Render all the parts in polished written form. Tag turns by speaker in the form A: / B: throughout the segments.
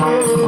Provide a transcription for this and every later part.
A: Oh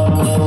A: Oh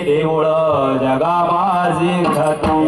A: देऊळ जगा माझी घाती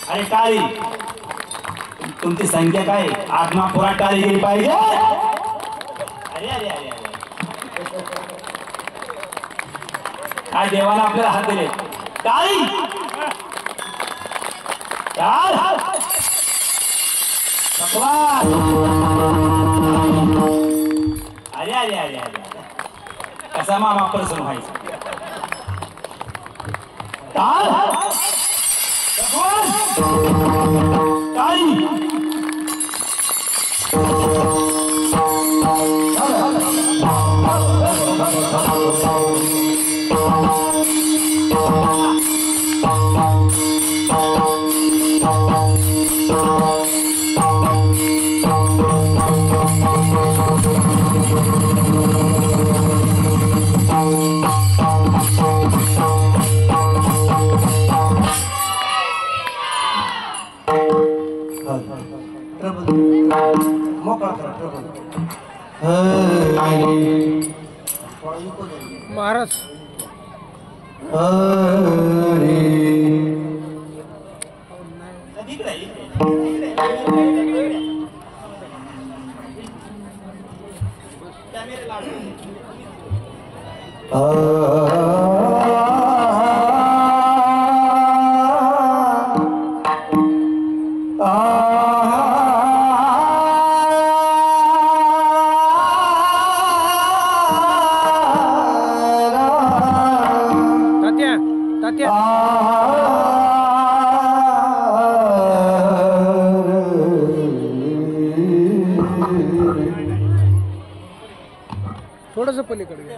B: अरे टाळी तुमची संख्या काय आत्मापुरात टाळी गेली पाहिजे. अरे अरे अरे काय देवाला आपल्याला हात दिले. टाळी टाळ अरे अरे अरे अरे कसा मामा प्रसन्न व्हायचा. टाळ टाळी
C: महाराज थोडस पलीकडे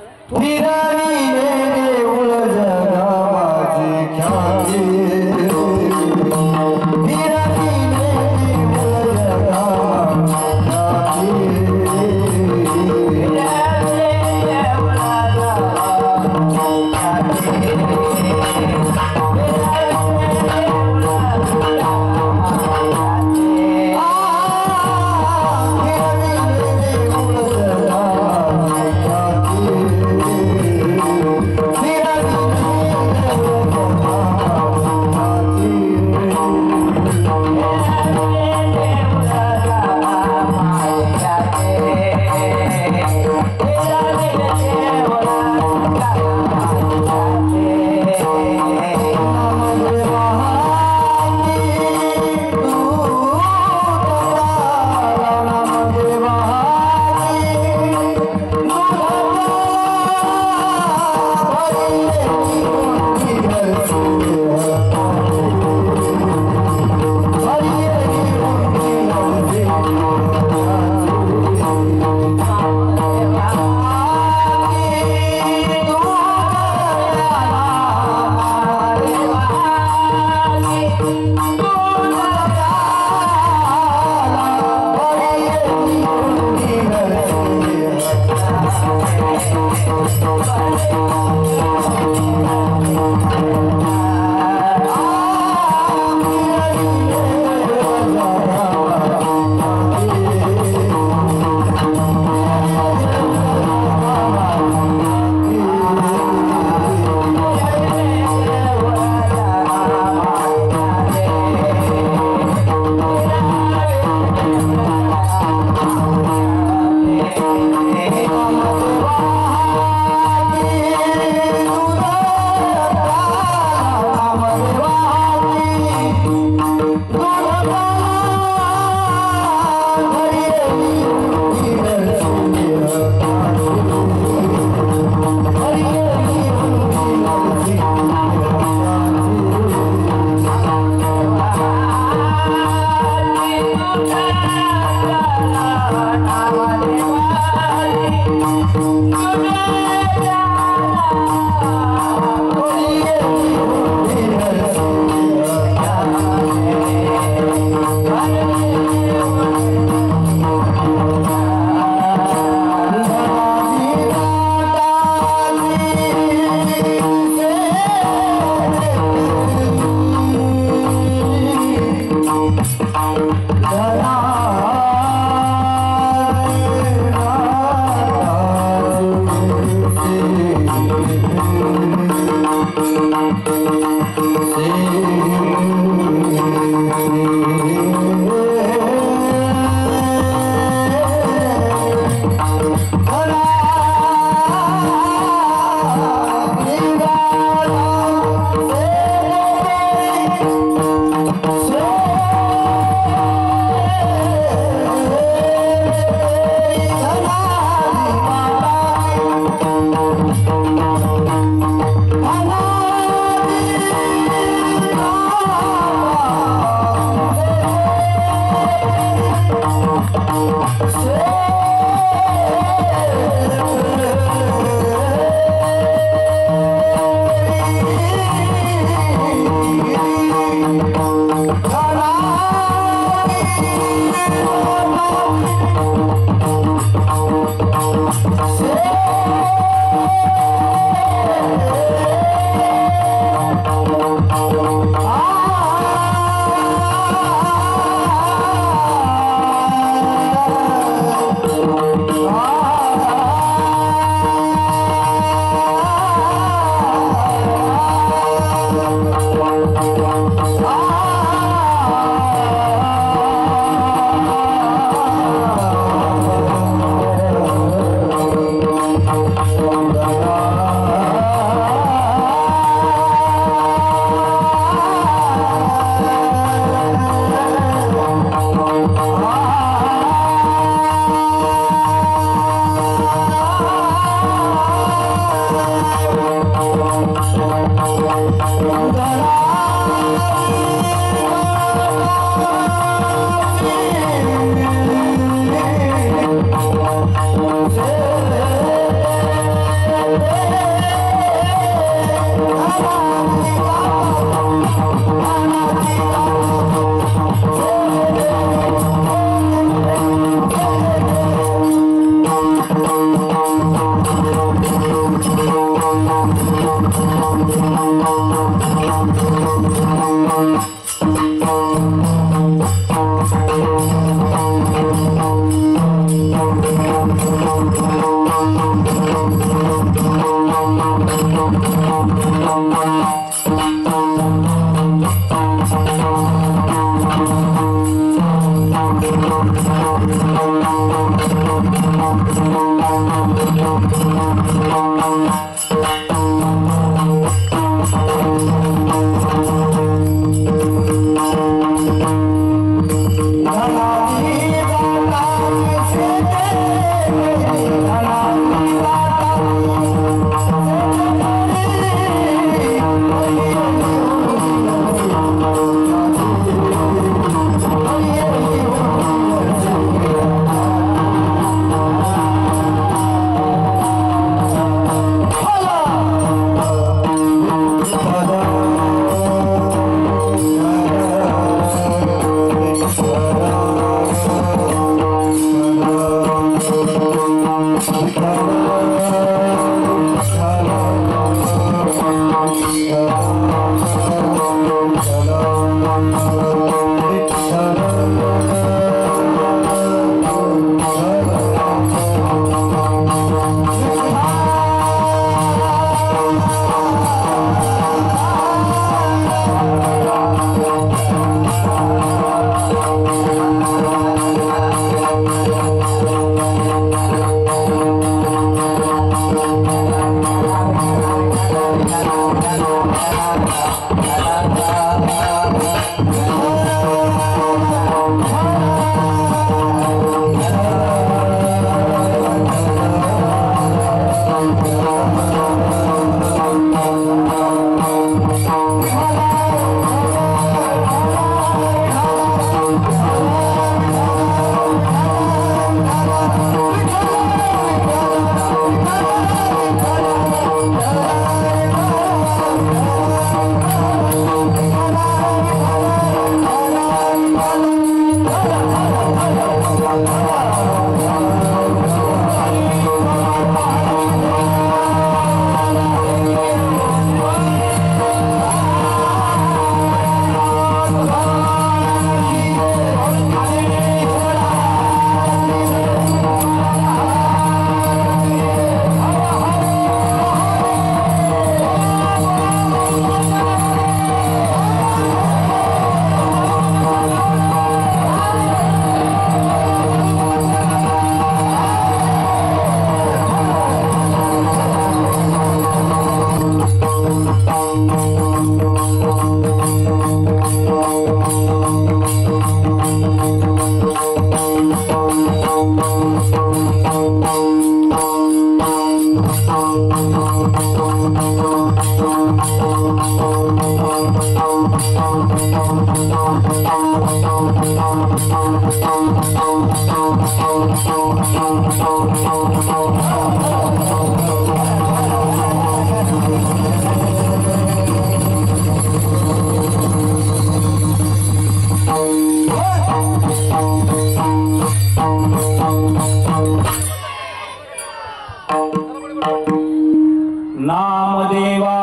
A: नामदेवा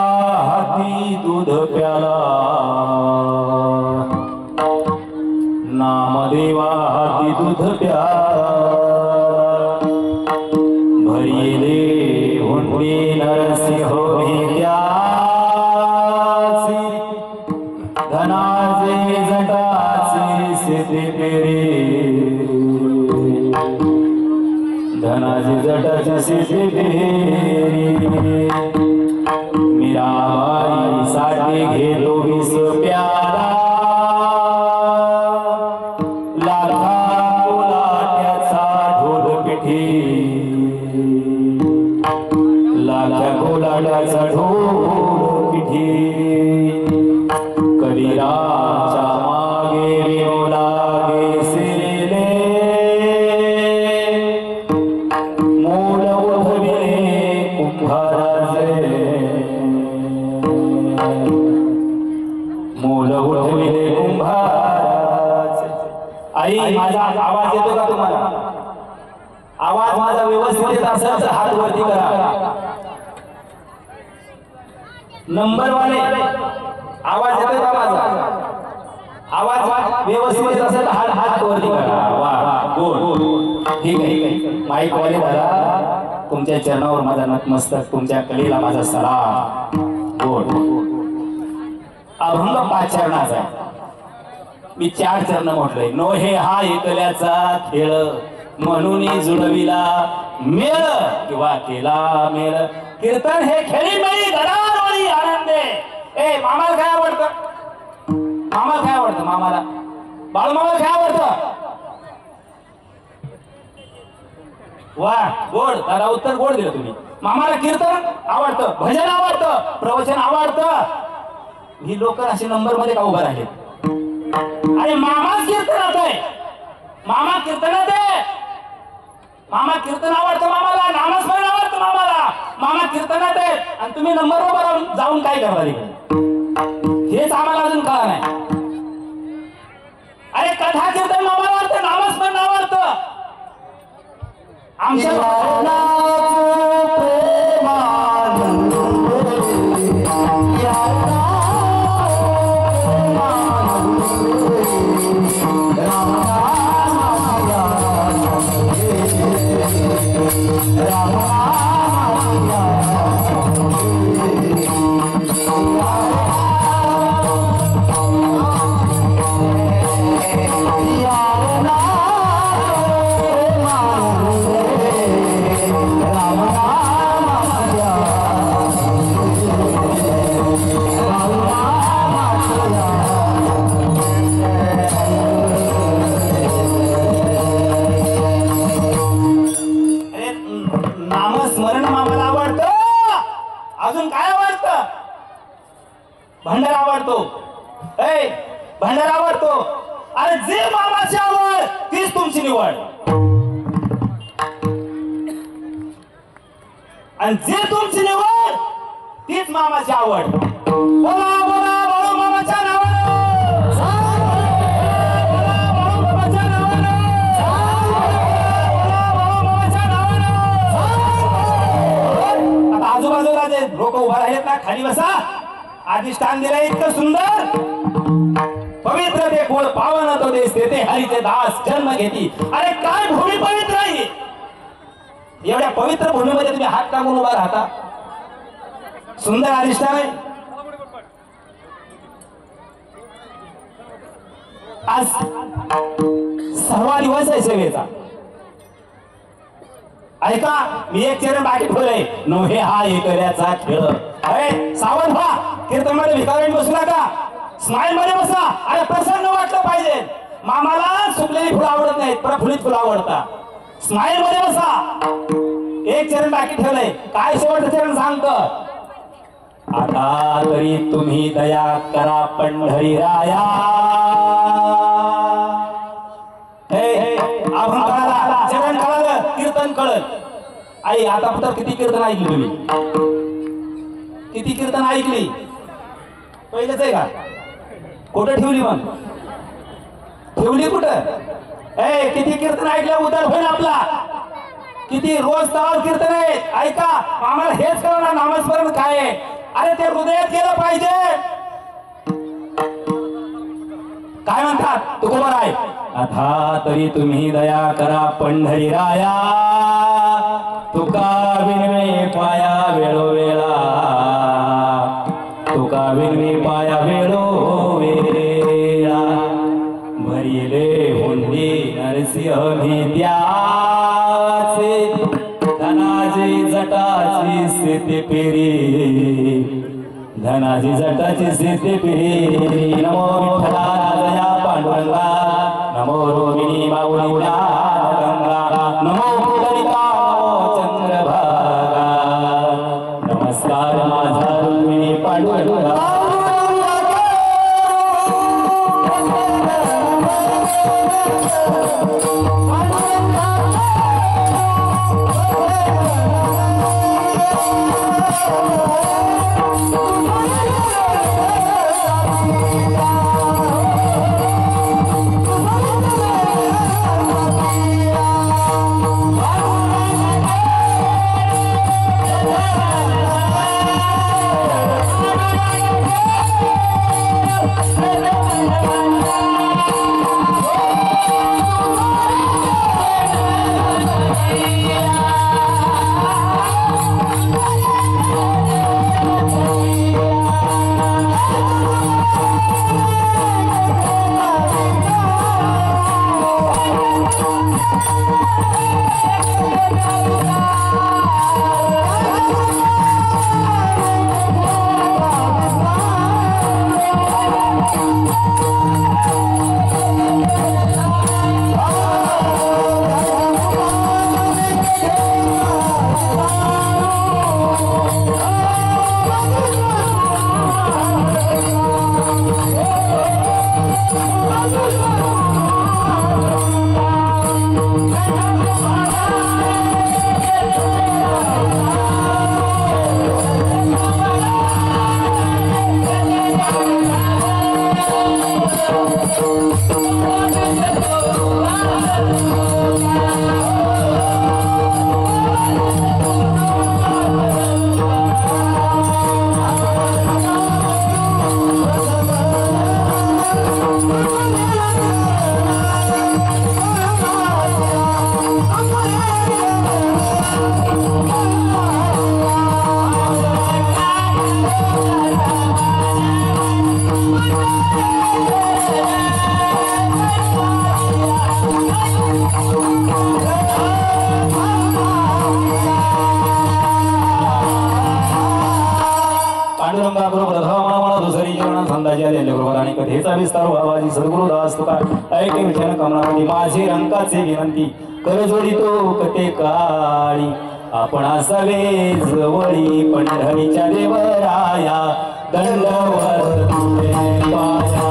A: हाती दूध प्याला, नामदेवा हाती दूध प्याला, भरिले हुंडी नरसिंह भेट्यासी, धनाचे जटाचे सिद्धी पेरे, धनाचे जटाचे सिद्धी पेरे, मीराबाई साठी घेतो विष प्याला, लाखा कोलाट्याचा ढोल पिठी, लाखा कोलाट्याचा ढोल पिठी, कबीराच्या मागे विनो लागे सिरले, मोल उधविले कुंभाराचे, मोल उठविले कुंभाराचे. आई माझा आवाज येतो का तुम्हाला? आवाज माझा व्यवस्थित येत असेल तर हात वरती करा. नंबर वाले आवाज येतो का माझा? आवाज व्यवस्थित येत असेल तर हात वरती करा. वा गोड, ठीक आहे. माईक वाले दादा, तुमच्या चरणावर माझा नतमस्तक, तुमच्या कलेला माझा सलाम. गोड अभंग 5 चरणाचा आहे. मी 4 चरण म्हटलंय. नो हे हा एकल्याचा खेळ, म्हणून जुळविला मेळ किंवा केला मेळ. कीर्तन हे खेळी मेळी गडावरी आनंदे. ए मामाला काय आवडतं? मामाला काय आवडतं? मामाला बाळू मामाला काय आवडतं? वा गोड दादा, उत्तर गोड दिलं तुम्ही. मामाला कीर्तन आवडतं, भजन आवडतं, प्रवचन आवडतं. ही लोक असे नंबर मध्ये का उभं राहिले? अरे मामा कीर्तनात आहे, मामा कीर्तनात आहे. मामा कीर्तन आवडतं मामाला, नामस्मरण आवडतं मामाला, मामा कीर्तनात आहे. आणि तुम्ही नंबर वर जाऊन काय करणार हेच आम्हाला अजून कळलं नाही. अरे कथा कीर्तन मामाला आवडतं, नामस्मरण आवडतं. आमच्या नामस्मरण मामाला आवडतं. अजून काय आवडतं? भंडारा आवडतो. भंडारा आवडतो. अरे जे मामाची आवड तीच तुमची निवड, आणि जे तुमची निवड तीच मामाची आवड. बोला बोला बाळू मामाच्या नावानं, बोला बाळू मामाच्या नावानं, बोला बाळू मामाच्या नावानं. आता आजूबाजूला जे लोक उभा आहेत ना, खाली बसा. अधिष्ठान दिलंय इतकं सुंदर, पवित्र ते कुळ पावन तो देश, तेथे हरीचे दास जन्म घेती. अरे काय भूमी पवित्र आहे. एवढ्या पवित्र भूमीमध्ये तुम्ही हात टाकून उभा राहता. सुंदर अधिष्ठान आहे. आज 6वा दिवस आहे सेवेचा. ऐका, मी एक चरण बाकी ठेवलंय. नोहे हा एकल्याचा खेळ. अरे सावध व्हा, कीर्तन मध्ये भिकावून बसू नका, स्माईल मध्ये बसा. अरे प्रसन्न वाटलं पाहिजे. मामाला सुकलेली फुलं आवडत नाहीत, प्रफुल्लित फुलं आवडतात. स्माईल मध्ये बसा. एक चरण बाकी ठेवलंय. काय शेवटचं चरण सांगतो? आता तरी तुम्ही दया करा पंढरी राया. अभंग कळाला, चरण कळालं, कीर्तन कळलं. आई आता तर किती कीर्तन ऐकली तुम्ही? किती कीर्तन ऐकली? पहिलेच आहे का? कुठं ठेवली मग? ठेवली कुठं? ए किती कीर्तन ऐकलं उदर होईल आपला. किती रोज तवाल कीर्तन आहे. ऐका आम्हाला हेच कळणार नामस्मरण काय आहे. अरे ते हृदयात गेलं पाहिजे. काय म्हणतात तुकोबर आहे अथा तरी तुम्ही दया करा पंढरी राया तुका विनवे पाया वेळोवेळा तुका विनवे पाया वेळोवेळा भरिले हुंडी नरसिंह त्याचे धनाजी जटाची स्थिती पेरी धनाजी जटाची स्थिती पेरी नमो विठ्ठला दया पांडुरंगा नमो रोहिणी माऊलीला गंगा नमो पुंडलिका नमो चंद्रभागा नमस्कार माझा रोहिणी पांडुरंगा कथेचा विस्तार व्हावाची सद्गुरुदास तुका ऐके विचार कमलावती माझी रंकाचे विनंती कर जोडितो कथे काळी आपण असावे जवळी पंढरीच्या देवराया दंडवत तुझे पाया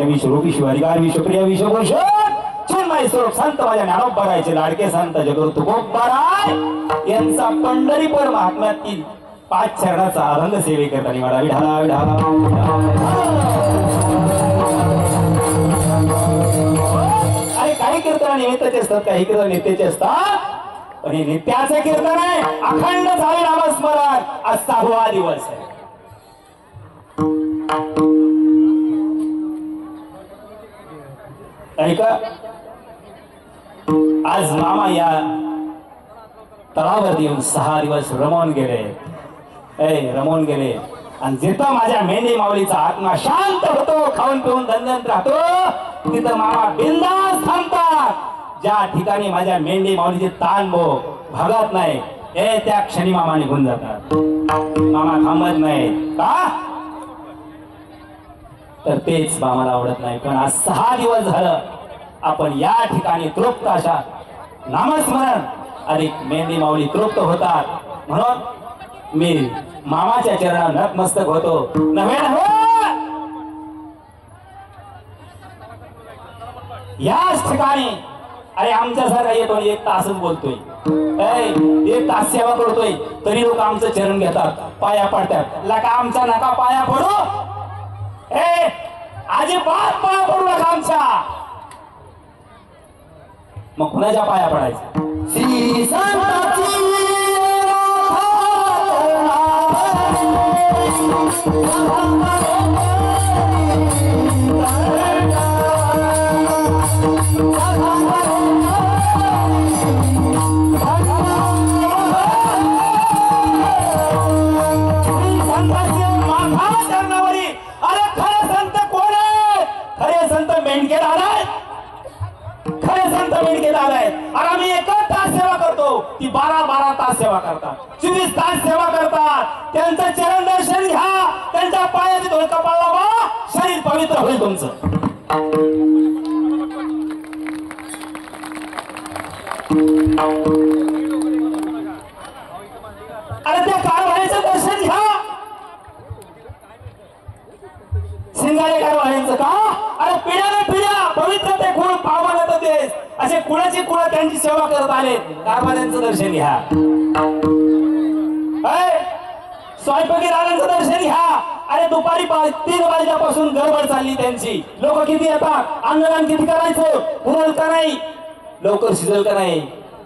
A: विश्वरूप विश्वहरिकार विश्वप्रिय विश्वभूषण चिन्मय स्वरूप संत माझ्या ज्ञानोब बघायचे लाडके संत जगरू तुकोबाराय यांचा पंढरीपर महात्म्यातील 5 चरणाचा अभंग सेवे करताना मला विढाला विढाला जरा निमित्ताचे असतात काही जरा नित्याचे असतात पण हे नित्याचे कीर्तन आहे अखंड झाले नामस्मरण आज 6वा दिवस आहे ऐका आज मामा या तळावर येऊन 6 दिवस रमवून रमवून गेले आणि जिथं माझ्या मेंढी माऊलीचा आत्मा शांत होतो खाऊन पिऊन दणदणीत राहतो तिथं मामा बिंदास थांबतात ज्या ठिकाणी माझ्या मेंढी माऊलीचे ताण भागत नाही त्या क्षणी मामा निघून जातात मामा थांबत नाही का तर तेच मामाला आवडत नाही पण आज 6 दिवस झालं आपण या ठिकाणी तृप्त अशा नामस्मरण अधिक मेंढी माऊली तृप्त होतात म्हणून मी मामाच्या चरणात नतमस्तक होतो नव्हे याच ठिकाणी अरे आमच्यासारखा येतो 1 तासच बोलतोय 1 तास सेवा करतोय तरी लोक आमचं चरण घेतात पाया पडतात लका आमचा नका पाया पडू अजिबात पाया पडू नका आमच्या मग कुणाच्या पाया पडायचं श्री संताची ती 12 तास सेवा करतात 24 तास सेवा करतात त्यांचं चरण दर्शन घ्या त्यांच्या पायाची धूळ कपाळाला लावा शरीर पवित्र होईल तुमचं अरे त्या कारभारीचं दर्शन घ्या सिंगारे कारभारीचं का अरे पिढ्याने पिढ्या पवित्र ते गुण पावन देश असे कुणाची कुणा त्यांची सेवा करत आले कारभाऱ्यांचं दर्शन घ्या स्वयंपाकी राजांचं दर्शन घ्या अरे दुपारी 3 वाजल्यापासून गडबड चालली त्यांची लोक किती येतात अन्नदान किती करायचं पुरल का नाही लवकर शिजल का नाही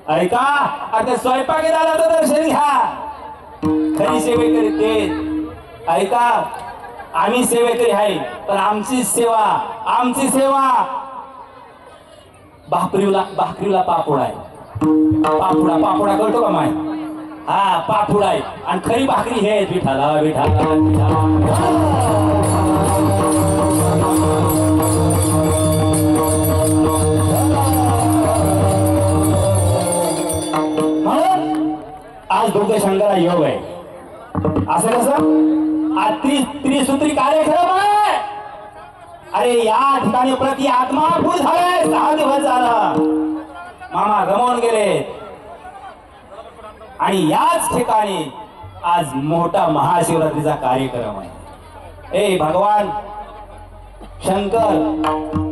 A: ऐका आता स्वयंपाकी राजाचं दर्शन घ्या खरी सेवेकरी ते ऐका आम्ही सेवेकरी आहे पण आमची सेवा भाकरीला पापुडा आहे पापुडा कळतो का माय हा पापुडा आहे आणि खरी भाकरी हे विठाला म्हणून आज दुर्गशंकरा योग आहे असं कसं आज त्रिसूत्री कार्यक्रम आहे अरे या ठिकाणी प्रति आत्मा भूत झाले 6 दिवस झाला मामा गमावून गेले आणि याच ठिकाणी आज मोठा महाशिवरात्रीचा कार्यक्रम आहे भगवान शंकर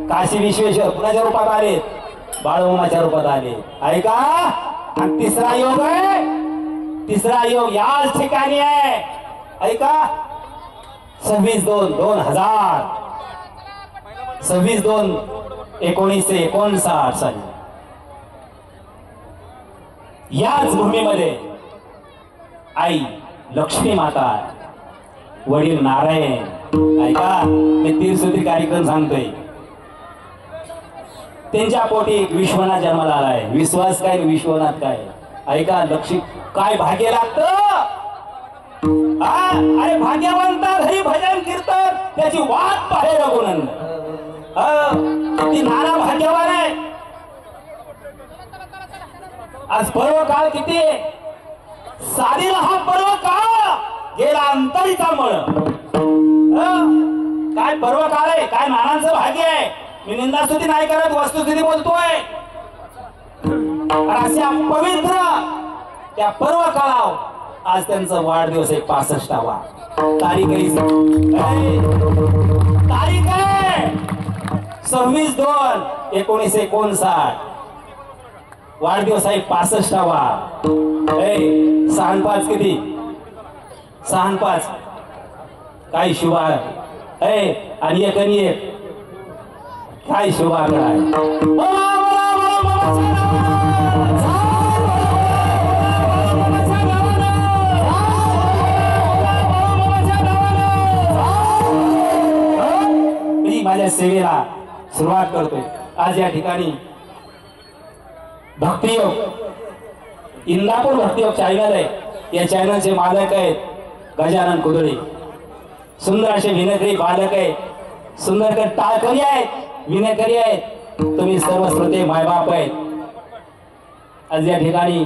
A: काशी विश्वेश्वर कुणाच्या रूपात आले बाळूमाच्या रूपात आले ऐका आणि तिसरा योग याच ठिकाणी आहे ऐका 26/2/2000 26/2/1959 साली याच भूमीमध्ये आई लक्ष्मी माता वडील नारायण ऐका मी त्रिसूत्री कार्यक्रम सांगतोय त्यांच्या पोटी एक विश्वनाथ जन्माला आलाय विश्वास काय विश्वनाथ काय ऐका लक्ष्मी काय भाग्य लागतं अरे भाग्यवंत घरी भजन कीर्तन त्याची वाट पाहे रघुनंद ती नाना भाग्यवान आहे आज पर्व काळ किती सारीला हा पर्व काळ गेला अंतरीचा मळ काय पर्व काळ आहे काय नानांचं भाग्य आहे मी निंदास्तुती नाही करत वस्तुस्थिती बोलतोय अशा पवित्र त्या पर्व काळाव आज त्यांचा वाढदिवस आहे 65वा तारीख आहे 26/2/1959 वाढदिवस आहे 65वा 6/5 किती 6/5 काय शुभा आणि एक काय शुभा काय सेवेला सुरुवात करतोय। आज या ठिकाणी भक्तियोग इंदापूर भक्तियोग चॅनल आहे, या चॅनलचे मालक आहेत गजानन कुदळे। सुंदर असे विनकरी बालक आहे, सुंदर टाळकरी आहेत, विनकरी आहेत, तुम्ही सर्व श्रोते मायबाप आहेत। आज या ठिकाणी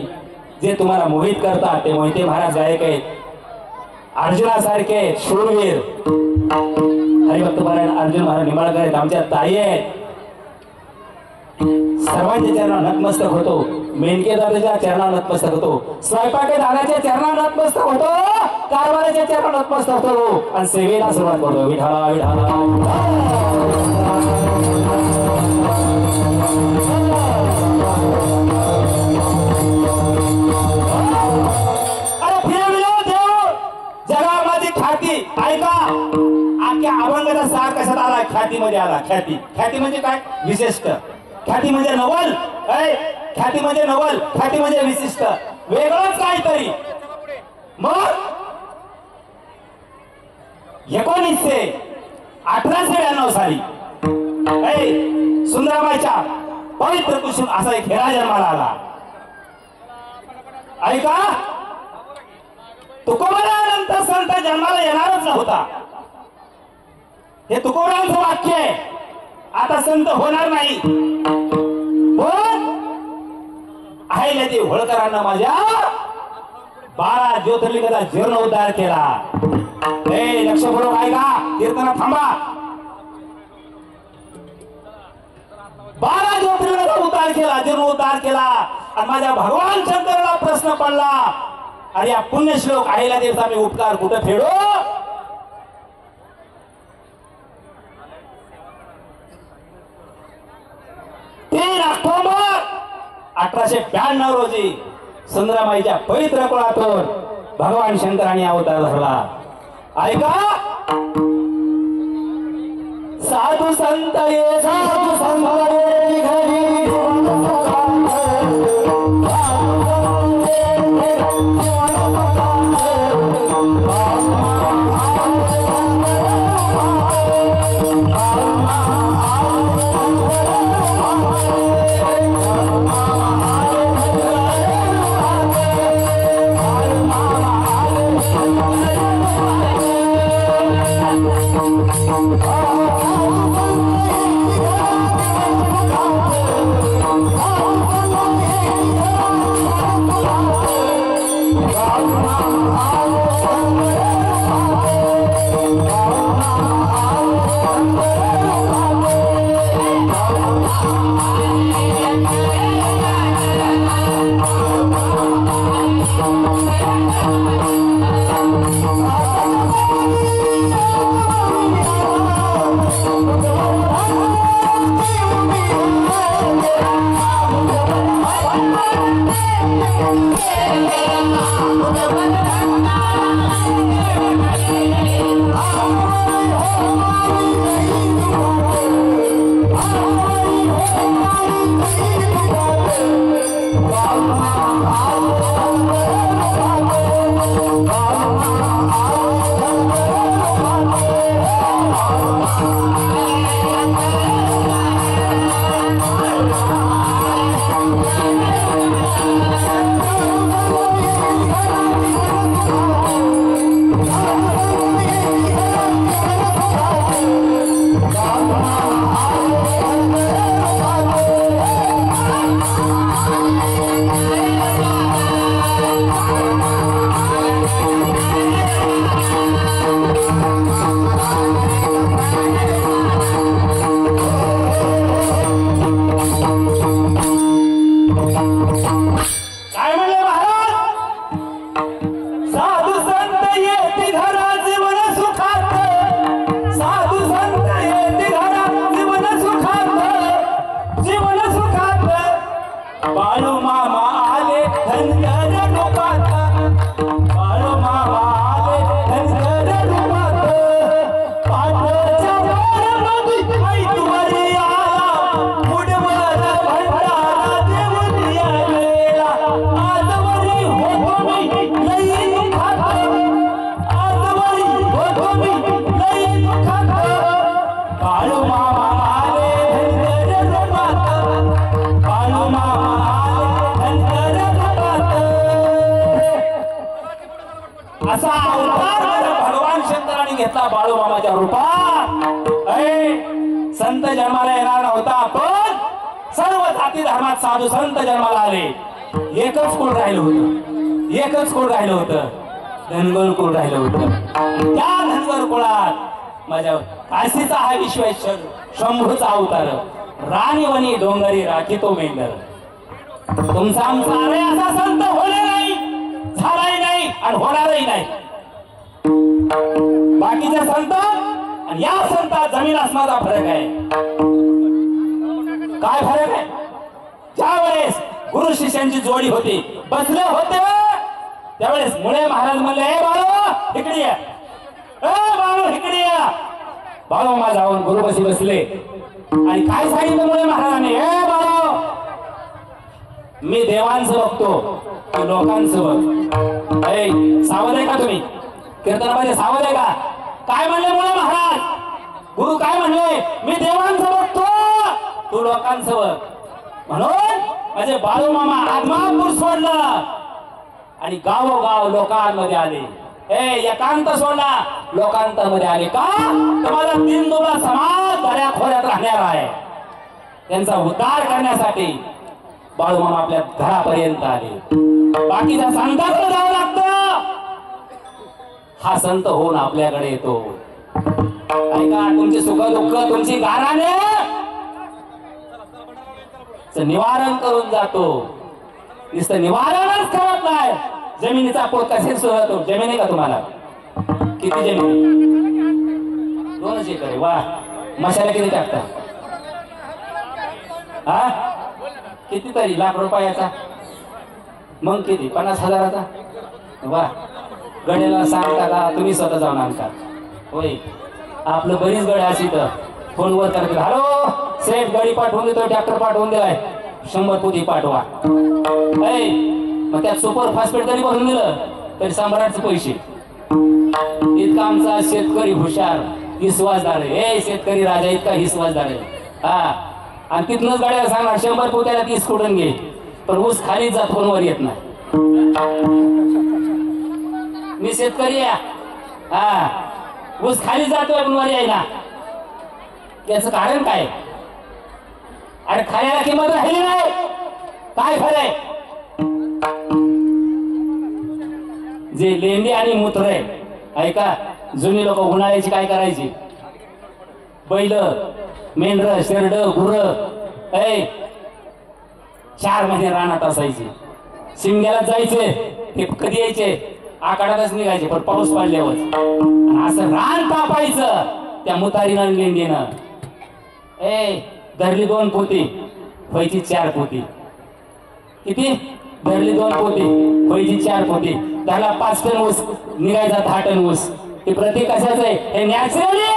A: जे तुम्हाला मोहित करतात ते मोहिते महाराज गायक आहेत, अर्जुनासारखे शूरवीर हरिभक्तपरायण अर्जुन महाराज निंबाळकर आहेत, आमच्या ताई आहेत। सर्वांच्या चरणात नतमस्तक होतो, मेनके दादाच्या चरणात नतमस्तक होतो, स्वयंपाके दादाच्या चरणात नतमस्तक होतो, कारभाराच्या चरणात नतमस्तक होतो आणि सेवेला सुरुवात करतो। विठाला विठाला जगामध्ये ख्याती ऐका, आख्या अभंगाचा सार कशात आला? ख्यातीमध्ये आला। ख्याती, ख्याती म्हणजे काय? विशिष्ट। ख्याती म्हणजे नवल, ख्याती म्हणजे नवल, ख्याती म्हणजे विशिष्ट, वेगळंच काहीतरी। मग 1892 साली सुंदराबाईच्या पवित्र कुसुम असा एक हेरा जन्माला आला। ऐका, तुकोबारानंतर संत जन्माला येणारच नव्हता, हे तुकोबारांचं वाक्य आहे। आता संत होणार नाही, पण अहिल्यादेवी होळकरांना माझ्या 12 ज्योतिर्लिंगाचा जीर्णोद्धार केला। लक्षपूर्वक ऐका, कीर्तना थांबा। 12 ज्योतिर्लिंगाचा उद्धार केला, जीर्णोद्धार केला आणि माझ्या भगवान शंकराला प्रश्न पडला, अरे या पुण्यश्लोक अहिल्यादेवीचा मी उपकार कुठं फेडो? 3 ऑक्टोबर 1892 रोजी सुंदराबाईच्या पवित्र कुळातून भगवान शंकरांनी अवतार धरला। ऐका, साधू संत ये, साधू संत ये घरी बाळू मामा
B: घेतला बाळूमामाच्या रूपात. संत जन्माला येणार नव्हता, पण सर्व जाती धर्मात साधू संत जन्माला आले. एकच कुळ राहिलं होतं, एकच कुळ राहिलं होतं, धनगर कुळ राहिलं होतं. त्या धनगर कुळात माझ्या काशीचा हा विश्वेश्वर शंभूचा अवतार, राणीवणी डोंगरी राखी तो मेंढर. तुमचा आमचा अरे असा संत होणे नाही, झालाही नाही आणि होणारही नाही. बाकीचे संत आणि या संतात जमीन आसमानाचा फरक आहे. काय फरक आहे? ज्या वेळेस गुरु शिष्यांची जोडी होती, बसले होते, त्यावेळेस मुळे महाराज म्हणले, हे बाळू इकडे या, बाळू इकडे या. बाळूमामा जाऊन गुरुपाशी बसले आणि काय सांगितलं मुळे महाराजांनी, हे बाळू, मी देवांचं बघतो, तू लोकांचं बघ. सावध आहे का तुम्ही? कीर्तनामध्ये सावध आहे का? काय म्हणले मुळे महाराज? गुरु काय म्हणले? मी देवांचं बघतो, तू लोकांचं बघ. म्हणून माझे बाळूमामा आदमापूर सोडलं आणि गावोगाव लोकांमध्ये आले. एकांत सोडला, लोकांतामध्ये आले. का? तुम्हाला दिनदुबळा समाज दऱ्या खोऱ्यात राहणार आहे. त्यांचा उद्धार करण्यासाठी बाळूमामा आपल्या घरापर्यंत आले. बाकीच्या संतांकडे जावं लागतं, हा संत होऊन आपल्याकडे येतो. ऐका, तुमची सुख दुःख, तुमची गाराने निवारण करून जातो. नुसतं निवारणच करत नाही. जमिनीचा पोत कसे सुरतो? जमीन आहे का तुम्हाला? किती जमीन? 2 एकर आहे. वा, मशाला किती टाकता? हा, कितीतरी लाख रुपयाचा. मग किती? 50,000चा. वा, गड्याला सांगता का तुम्ही स्वतः जाऊन आणता? होय, आपलं बरीच गड्या अशी तर फोनवर करतील, हॅलो सेठ गाडी पाठवून देतो, ट्रॅक्टर पाठवून दिलाय, 100 पोती पाठवा. मग त्यात सुपर फास्टफेट जरी भरून दिलं तरी सम्राटचे पैसे. इतका आमचा शेतकरी हुशार, विश्वासदार आहे. शेतकरी राजा इतका विश्वासदार आहे. हा, आणि तिथनच गाड्याला सांगणार 100 पोत्याला 30 कुठून घे, पण ऊस खालीच जात, फोनवर येत नाही. मी शेतकरी आहे, हा, ऊस खाली जातोय पण वर यायला. याचं कारण काय? अरे खाण्याला किंमत राहिली नाही. काय खरंय? जे लेंडी आणि मूत्र आहे, ऐका, जुनी लोक उन्हाळ्याची काय करायची? बैल, मेंढर, शेरड, गुर 4 महिने रानात असायचे. शिमग्याला जायचे, ते कधी यायचे? आकाडातच निघायचे, पण पाऊस पडल्यावर. असं रान तापायचं त्या मुतारीनं लेंडीनं. धरली 2 पोती, व्हायची 4 पोती. किती? धरली 2 पोती, व्हायची 4 पोती. त्याला 5 टन ऊस निघायचा, 10 टन ऊस. हे प्रतीक कशाचं आहे? हे नॅचरली.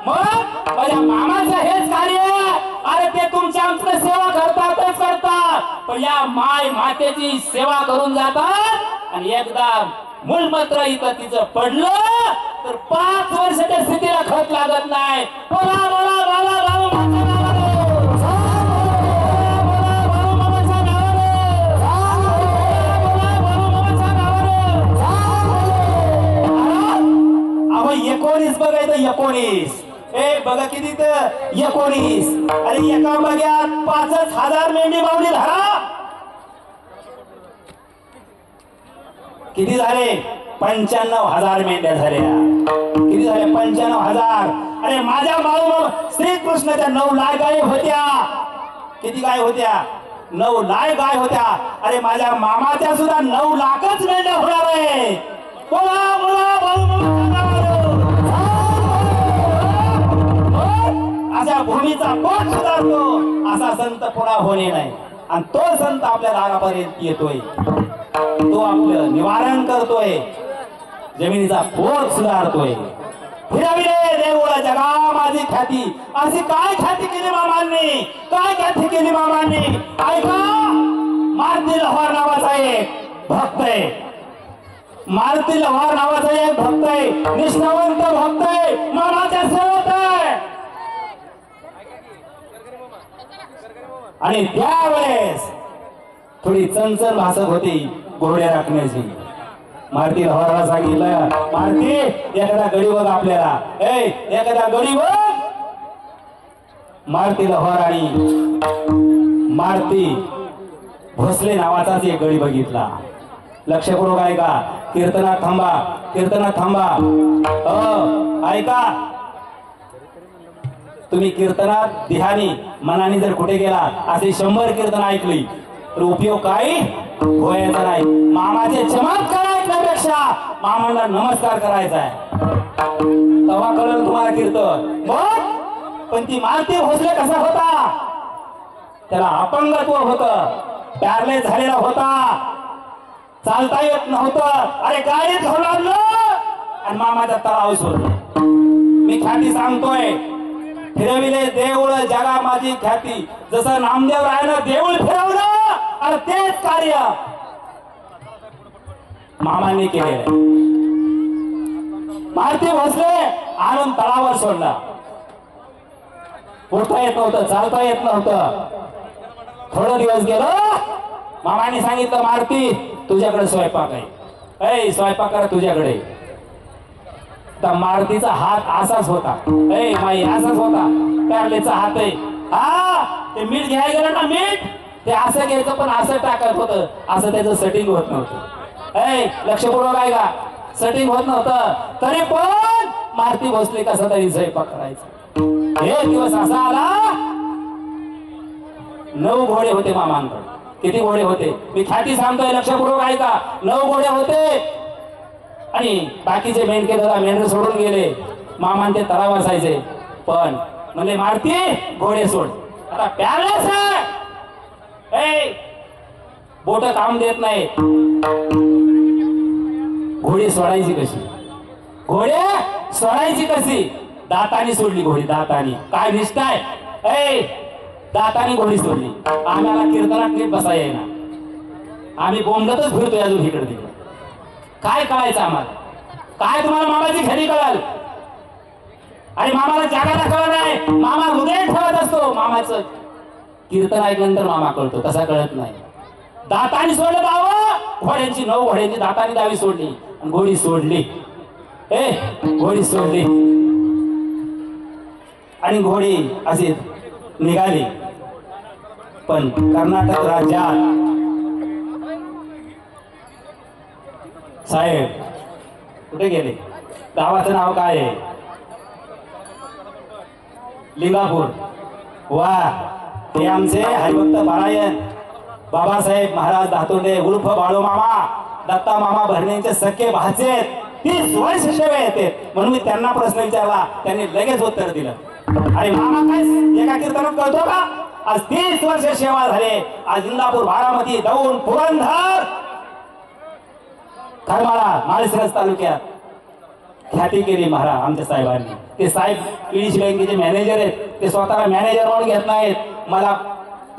B: मग माझ्या मामाचं हेच कार्य. अरे ते तुमच्या आमचं सेवा करतातच करतात, पण या माय मातेची सेवा करून जातात. आणि एकदा मूलमंत्र इथं तिचं पडलं तर 5 वर्षाच्या स्थितीला खत लागत नाही. बोला बोला बोला बाळूमामाच्या नावाने, बाळूमामाच्या नावाने, बाळूमामाच्या नावाने. अहो 19 बघायचं, 19. बघा किती तर 19. अरे एका बघ्यात 5,000 मेंढी बावली धरा. किती झाले? 95,000 मेंढ्या झाल्या. किती झाले? 95,000. अरे माझ्या बाळूमामा श्रीकृष्णाच्या 9 लाख गाय होत्या. किती गाय होत्या? 9 लाख गाय होत्या. अरे माझ्या मामाच्या सुद्धा 9 लाखच मेंढ्या होणार आहे. बोला बोला बाळूमामा. अशा भूमीचा पोट सुधारतो असा संत पुन्हा होणे नाही. आणि तो संत आपल्या दारापर्यंत येतोय, तो आपलं निवारण करतोय, जमिनीचा पोट सुधारतोय. फिरविले देऊळ जगा माझी ख्याती. अशी काय ख्याती केली मामांनी? काय ख्याती केली मामांनी? ऐका, मारुती लोहार नावाचा एक भक्त आहे. मारुती लोहार नावाचा एक भक्त आहे, निष्ठावंत भक्त आहे, मामाच्या सेवक आहे. आणि त्यावेळेस थोडी चणचण भासत होती घोड्या राखण्याची. मारुती लहराला सांगितलं, मारुती एखादा गडी बघ आपल्याला, एखादा गडी बघ. मारुती लहर आणि मारुती भोसले नावाचाच एक गडी बघितला. लक्षपूर्वक ऐका, कीर्तनात थांबा, कीर्तनात थांबा. ऐका, तुम्ही कीर्तनात ध्यानी मनाने जर कुठे गेला, असे 100 कीर्तन ऐकली तर उपयोग काही व्हायचा नाही. मामाचे चमत्कार ऐकण्यापेक्षा मामाला नमस्कार करायचा आहे, तेव्हा कळलं तुम्हाला कीर्तन. मग पण ती मारुती भोसले कसा होता, त्याला अपंगत्व होतं, पॅरलाइज झालेला होता, चालता येत नव्हतं. अरे गाडीत घालवलं आणि मामाचा तळाव सोडला. मी ख्याती सांगतोय, फिरविले देऊळ जगा माझी ख्याती. जसं नामदेव रायनं देऊळ फिरवलं आणि तेच कार्य मामांनी केलेलं. मारुती भोसले आणून तळावर सोडला. उठता येत नव्हतं, चालता येत नव्हतं. थोडं दिवस गेलं, मामाने सांगितलं, मारुती तुझ्याकडे स्वयंपाक आहे, स्वयंपाक करा तुझ्याकडे. तर मारुतीचा हात असाच होता, माई असाच होता, पॅरलेचा हात आहे. हा, ते मीठ घ्यायला गेलं ना, मीठ ते असं घ्यायचं पण असं टाकत होतं, असं त्याचं सेटिंग होत नव्हतं. लक्षपूर्वक आहे का, सेटिंग होत नव्हतं. तरी पण मारुती भोसले कसा तरी स्वयंपाक करायचा. एक दिवस असा आला, 9 घोडे होते मामांकडे. किती घोडे होते मी ख्याती सांगतोय, लक्षपूर्वक ऐका. 9 घोडे होते आणि बाकीचे मेंढके दादा मेंढर सोडून गेले. मामान ते तळावर असायचे, पण म्हणजे मारुती घोडे सोड, आता पॅरलेस आहे, बोट काम देत नाही. घोडी सोडायची कशी, घोडे सोडायची कशी? दातानी सोडली घोडी, दातानी. काय निष्ठा आहे, दातानी घोडी सोडली. आम्हाला कीर्तनात नीट बसा येईना, आम्ही बोंबलतच फिरतोय अजून इकडे तिकडे. काय कळायचं आम्हाला, काय तुम्हाला मामाची खरी कळाल? आणि मामाला जागा दाखवला नाही, मामा हृदय ठेवत असतो. मामाचं कीर्तन ऐकल्यानंतर मामा कळतो, तसा कळत नाही. दातानी सोडलं दाव, घोड्यांची 9 घोड्यांची दातानी दावी सोडली आणि घोडी सोडली. घोडी सोडली आणि घोडी अशी निघाली. पण कर्नाटक राज्यात साहेब कुठे गेले, गावाचं नाव काय आहे? लिंगापूर. वा, ते आमचे हरिभक्त पारायण बाबासाहेब महाराज दातोंडे उर्फ बाळू मामा, दत्ता मामा भरणेंचे सख्खे भाचे. 30 वर्ष सेवा येते, म्हणून मी त्यांना प्रश्न विचारला, त्यांनी लगेच उत्तर दिलं. अरे मामा काय एका कीर्तनात कळतो का? आज 30 वर्ष सेवा झाले. आज इंदापूर, बारामती, दौंड, पुरंदर, करमाळा, माळशिरस तालुक्यात ख्याती केली महाराज आमच्या साहेबांनी. ते साहेब ईडीसी बँकेचे मॅनेजर आहेत, ते स्वतःला मॅनेजर म्हणून घेत नाहीत, मला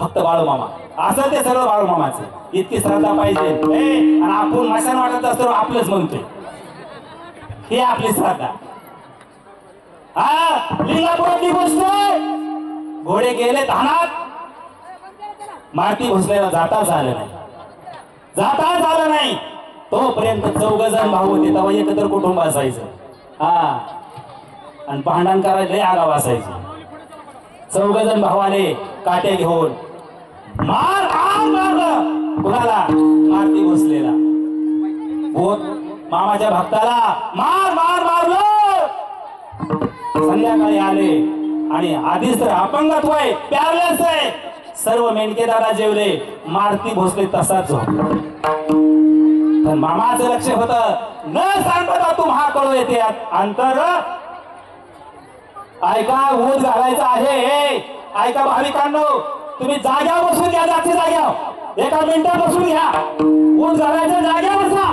B: फक्त बाळू मामा, असं ते सर्व बाळू मामाचे. इतकी श्रद्धा पाहिजे. आणि आपण मशान वाटत असतो आपलंच म्हणतोय, ही आपली श्रद्धा. हा, लिंगापुरातली गोष्ट. घोडे गेले धानात, मारुती भोसलेला जाताच आलं नाही, जाताच आलं नाही. तोपर्यंत 4 जण भाऊ होते, तेव्हा एकत्र कुटुंब असायचं. हा, आणि भांडण करायला लय आगाव असायचं. 4 जण भाऊ आले काटे घेऊन, मारलं कुणाला? मारुती भोसलेला. मामाच्या भक्ताला मारलं. संध्याकाळी आले आणि आधीच तर अपंगत्व आहे, पॅरलेस आहे. सर्व मेंढकेदारा जेवले, मारुती भोसले तसाच झोपला. पण मामाचं लक्ष होतं, न सांगता तू महाकळू येते अंतर. ऐका, ऊस घालायचा आहे. ऐका भाविकांनो, तुम्ही जाग्या बसून घ्या, जागच्या जाग्यावर 1 मिनिटात बसून घ्या. ऊस घालायच्या जाग्यावर बसा.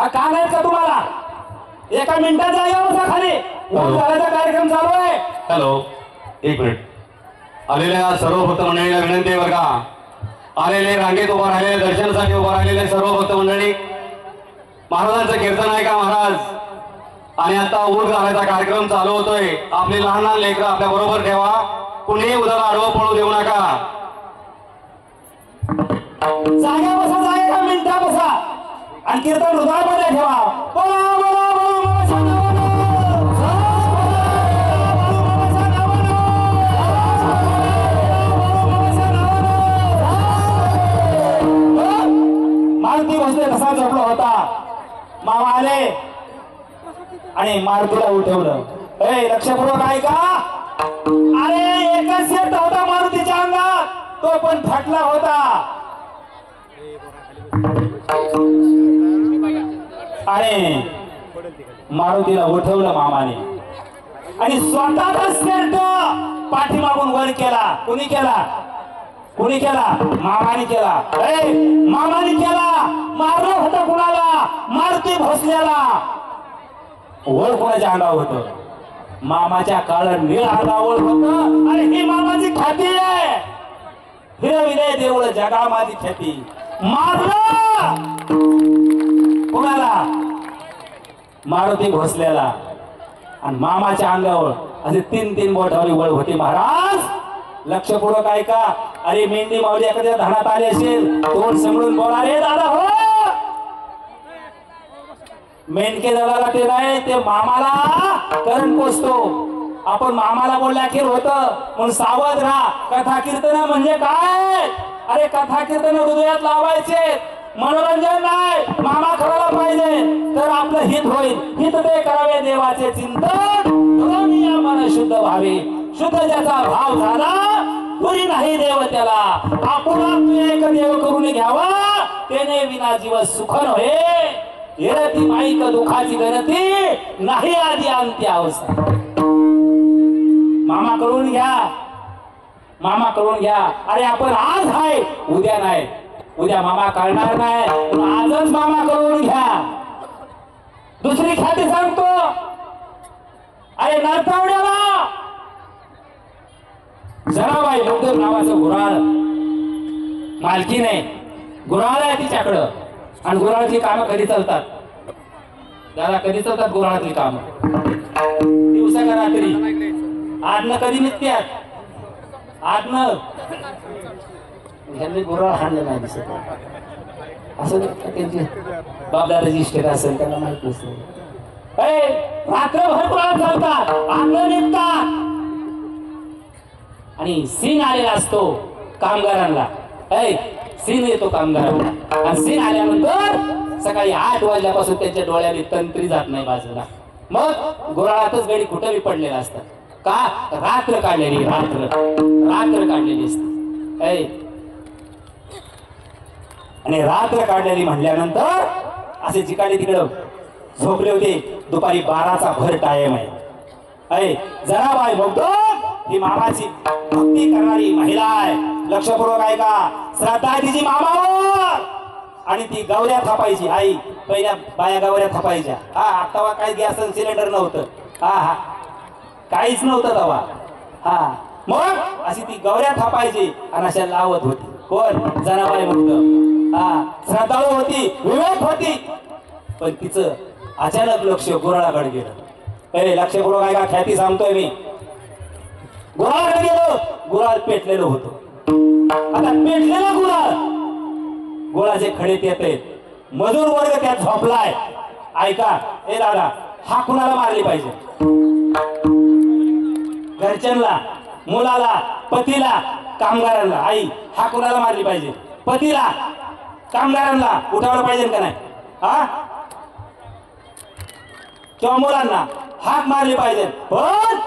B: का नाही का तुम्हाला? 1 मिनिटात जाग्यावर बसा खाली. ऊस घालायचा कार्यक्रम चालू आहे.
D: Hello, 1 minute. आलेल्या सर्व भक्त मंडळीला विनंती आहे बरं का, आलेले रांगेत उभा राहिलेले, दर्शनासाठी उभा राहिलेले सर्व भक्त मंडळी, महाराजांचं कीर्तन आहे का महाराज? आणि आता ऊस घालायचा कार्यक्रम चालू होतोय. आपले लहान लहान लेकरं आपल्या बरोबर ठेवा, कुणीही उद्याला आडवं पळू देऊ नका.
B: जागा बसा, जागा मिनिटा बसा. आणि कीर्तन हृदयामध्ये ठेवा. बोला बोला बोला मामाच्या नावानं. मारुती भोसले कसा झोपला होता. मामा आले आणि मारुतीला उठवलं. लक्षपूर्वक ऐका. अरे एकच सेट होता मारुतीच्या अंगात, तो पण फाटला होता. आणि मारुतीला उठवलं मामाने आणि स्वतःच सेट पाठीमागून वर केला. कुणी केला? कुणी केला? मामाने केला. मामाने केला. मारलं होतं कुणाला? मारुती भोसल्याला. वळ कोणाच्या अंगावर होतं? मामाच्या काळ नीळ अंगावर होतं. अरे ही मामाची ख्याती आहे. फिरविले देऊळ जगा माझी ख्याती. मारलं कुणाला? मारुती भोसल्याला. आणि मामाच्या अंगावर असे 3-3 बोटावरी वळ होती. महाराज लक्षपूर्वक ऐका. अरे मेंढी मावली एखाद्या धानात आली असेल, तोंड समजून बोला. रे दादा हो, मेंढके दादाला ते नाही, ते मामाला करण पोचतो. आपण मामाला बोलल्याखेर होत म्हणून सावध राहा. कथा कीर्तन म्हणजे काय? अरे कथा कीर्तन हृदयात लावायचे, मनोरंजन नाही. मामा करायला पाहिजे तर आपलं हित होईल. हित ते करावे देवाचे चिंतन, मन शुद्ध व्हावे. शुद्ध ज्याचा भाव झाला, पुरी नाही देव त्याला. आपण एक देव करून घ्यावा, त्याने विना जीव सुख नव्हे. येरती माईक दुखाची गणती, नाही आधी अंती अवस्था. मामा करून घ्या. मामा करून घ्या. अरे आपण आज आहे, उद्या नाही. उद्या मामा करणार नाही, पण आजच मामा करून घ्या. दुसरी ख्याती सांगतो. अरे नरतावड्याला जनाबाई मुद्दर नावाचं गुराळ मालकी नाही. गुराळ आहे तिच्याकडं आणि गुराळची कामं कधी चालतात? दादा कधी चालतात गुराळातली कामं? दिवसा का रात्री? आडनं कधी निघत्यात? आडनं ह्यांनी गुराळ हाणलं नाही दिसत. असं त्यांची बाबदाराची इष्टेट असेल, त्यांना माहित नसतं. रात्रभर गुराळ चालतात, आडनं निघतात. आणि सीन आलेला असतो कामगारांना. सीन येतो कामगारांना आणि सीन आल्यानंतर सकाळी 8 वाजल्यापासून त्यांच्या डोळ्याने तंत्री जात नाही बाजूला. मग गुराळातच गडी कुठेही पडलेला असतात. का? रात्र काढलेली. रात्र काढलेली असते. आणि रात्र काढलेली म्हणल्यानंतर असे जिकडे तिकडं झोपले होते. दुपारी 12चा भर टाइम आहे. जनाबाई बघतो ही मामाची भक्ती करणारी महिला आहे. लक्षपूर्वक ऐका. श्रद्धा आहे तिची मामावर. आणि ती गवऱ्या थापायची. आई पहिल्या बाया गवऱ्या थापायच्या. तेव्हा काही गॅस सिलेंडर नव्हतं. काहीच नव्हतं तेव्हा. मग अशी ती गवऱ्या थापायची आणि अशा लावत होती. कोण? जनाबाई म्हणत. श्रद्धाळू होती, विवेक होती, पण तिचं अचानक लक्ष गुराळाकडे गेलं. लक्षपूर्वक ऐका. ख्याती सांगतोय मी. गुराळाकडे गेलो. गुराळ पेटलेलं होतं. आता पेटलेला गुळाचे खडे येत आहेत. मजूर वर्ग त्यात झोपलाय. ऐका. दादा हा कुणाला मारली पाहिजे? घरच्यांना, मुलाला, पतीला, कामगारांना. आई हा कुणाला मारली पाहिजे? पतीला, कामगारांना उठावलं पाहिजे का नाही? किंवा मुलांना हाक मारली पाहिजे. पण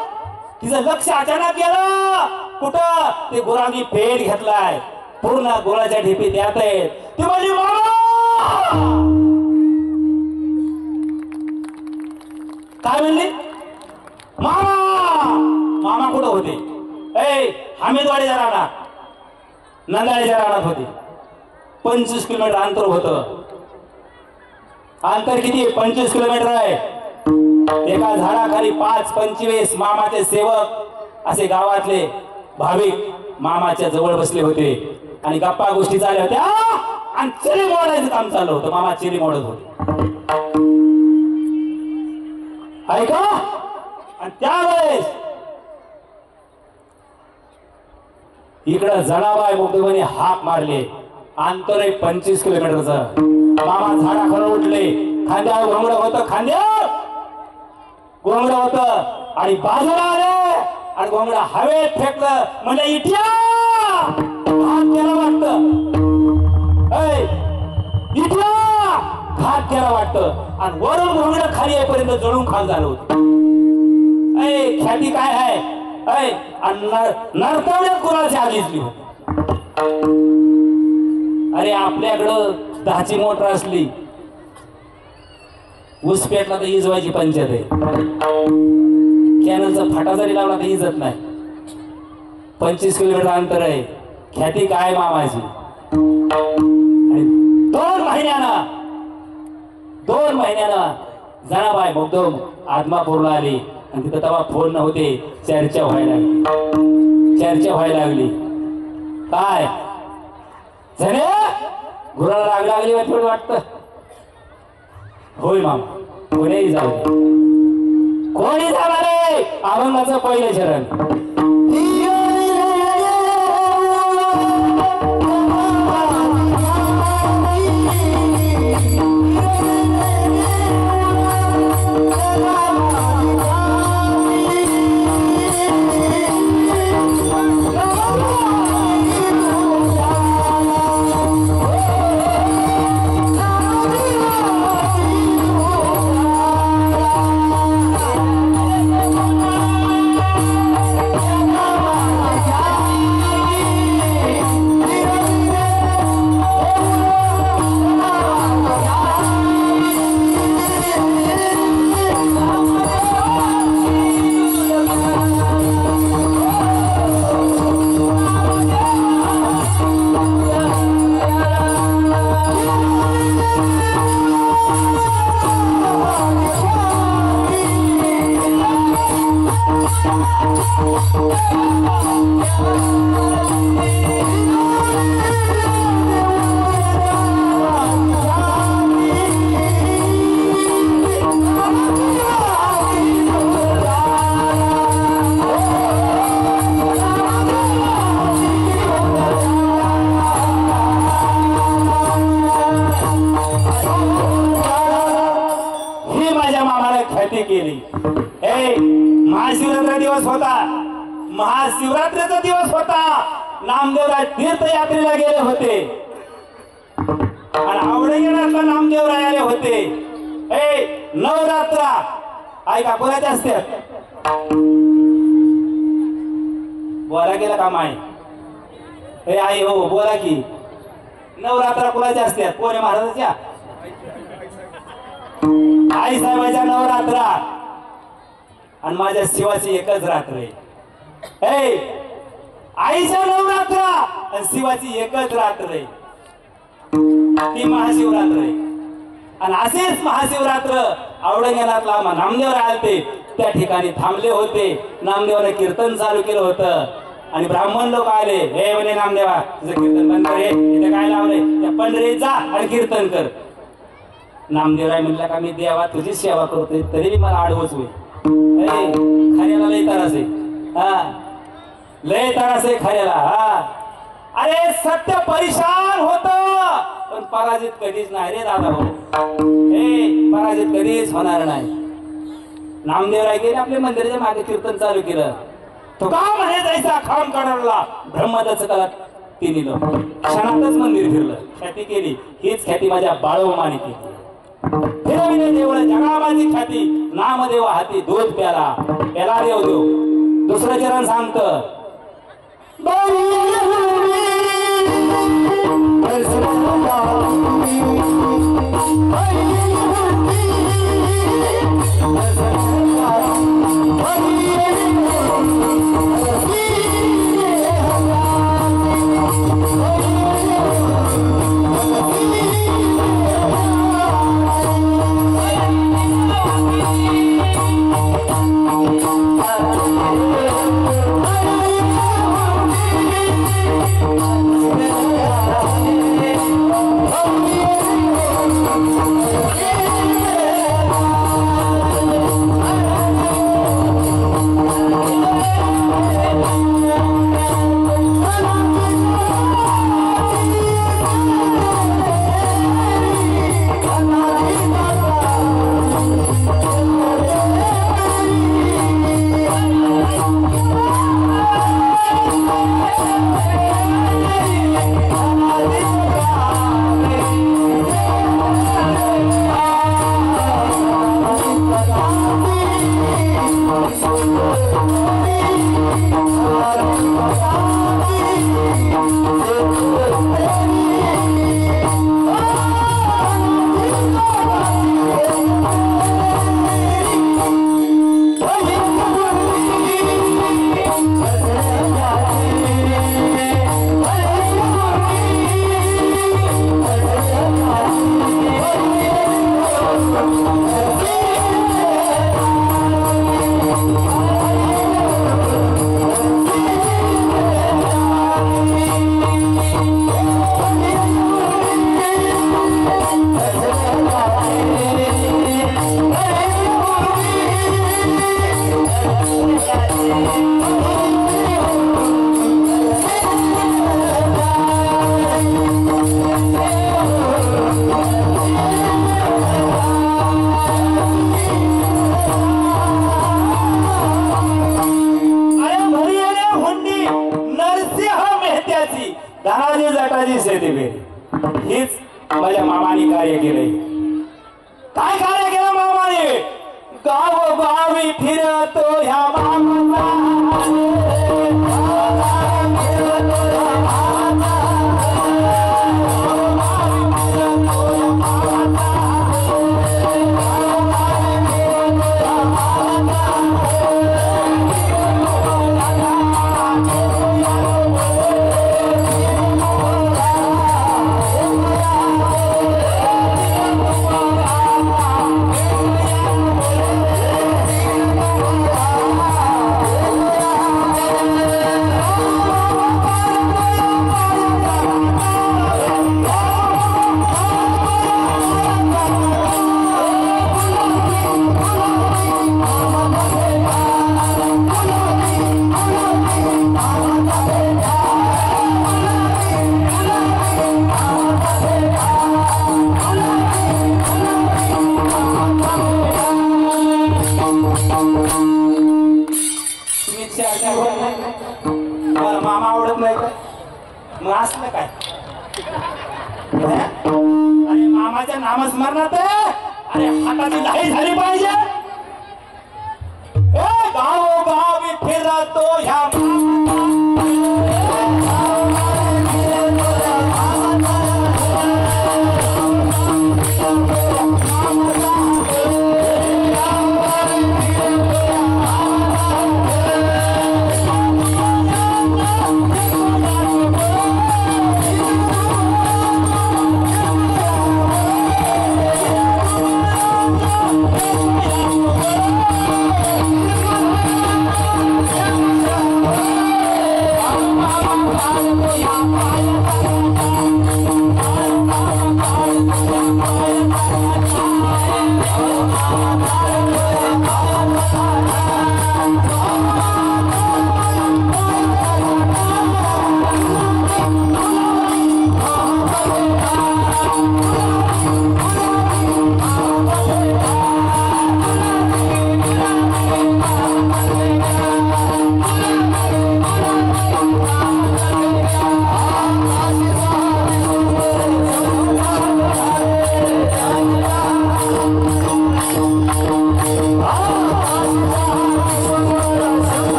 B: तिचं लक्ष अचानक गेलं कुठं? ते गुरांनी पेट घेतलाय. पूर्ण गुळाच्या ढेपीत येत आहेत. ती म्हणली काय म्हणली? मामा. मामा कुठं होते? हमीदवाडीच्या रानात, नंदाळीच्या रानात होते. 25 किलोमीटर अंतर होतं. अंतर किती? 25 किलोमीटर आहे. एका झाडाखाली 5-25 मामाचे सेवक असे गावातले भाविक मामाच्या जवळ बसले होते आणि गप्पा गोष्टी चालल्या होत्या. आणि चिरी मोडायचं काम चालू होतं. मामा चिरी मोडत होते. ऐका. आणि त्यावेळेस इकडं जनाबाई मुक्तमणी हाक मारले. अंतर आहे 25 किलोमीटरचं. मामा झाडाखाली उठले, खांद्यावर घोंगडं होतं, खांद्यावर घोंगडं होतं आणि बाजूला आले आणि घोंगडं हवेत फेकलं. म्हणजे इट्या हात त्याला वाटतं, इट्या हात त्याला वाटतं आणि वरून घोंगडं खाली येईपर्यंत जळून खाल झालं होतं. ख्याती काय आहे नरतवड्यात कोणाची आगीचली होती. अरे आपल्याकडं 10ची मोटर असली, ऊस पेटला तर इजवायची पंचायत आहे. कॅनलचा फाटा जरी लावला तर इजत नाही. 25 किलोमीटर अंतर आहे. ख्याती काय मामाची. आणि 2 महिन्यानं जनाबाई मुगदम आदमापूरला आली आणि तिथं तेव्हा फोन नव्हते. चर्चा व्हायला लागली. काय झाले घोराला राग लागली वाटतं. होय मामा, कोणीही जाऊ दे, कोणी जाणार रे. अभंगाचं पहिलं चरण. महाशिवरात्रीचा दिवस होता. नामदेवराय तीर्थयात्रेला गेले होते आणि आवडगेला नामदेवराय आले होते. नवरात्रा ऐका कोणाच्या असतात. बोला गेला का माय. आई हो बोला की. नवरात्रा कोणाच्या असतात. कोणी महाराजाच्या आई साहेबाच्या नवरात्रा आणि माझ्या शिवाची एकच रात्र आहे. आईच्या नवरात्रा आणि शिवाची एकच रात्र आहे, ती महाशिवरात्र आहे. आणि असेच महाशिवरात्र औरंगाबादला नामदेवराय आलते. त्या ठिकाणी थांबले होते. नामदेवाने कीर्तन चालू केलं होतं आणि ब्राह्मण लोक आले. हे म्हणे नामदेवा तुझं कीर्तन बंद कर, इथे काय लावलंय, त्या पंढरीत जा आणि कीर्तन कर. नामदेवराय म्हणला का मी देवा तुझी सेवा करतोय तरी मला आडवच होईल. खऱ्याला लय त्रास आहे. लय त्रास आहे खऱ्याला. अरे सत्य परिशान होत पण पराजित कधीच नाही रे दादा भाऊ. पराजित कधीच होणार नाही. नामदेवराय गेले आपल्या मंदिराच्या मागे कीर्तन चालू केलं. तो का म्हणे जायचा खाम काढला ब्रह्मदच कला तिने क्षणातच मंदिर फिरलं. ख्याती केली. हीच ख्याती माझ्या बाळोमाने केली. फिरविले देवळ जगाबाची ख्याती. नामदेव हाती दूध प्याला प्याला देव देव. दुसरं चरण सांगत जटाची शेती बेरी हीच माझ्या मामाने कार्य केलंय. काय कार्य केलं मामाने? गावोगावी फिरतो ह्या मामाचा मामा आवडत नाही का? मग असलं काय? अरे मामाच्या नामस्मरणात अरे हाताची लाही झाली पाहिजे. गावोगावी फिरतो ह्या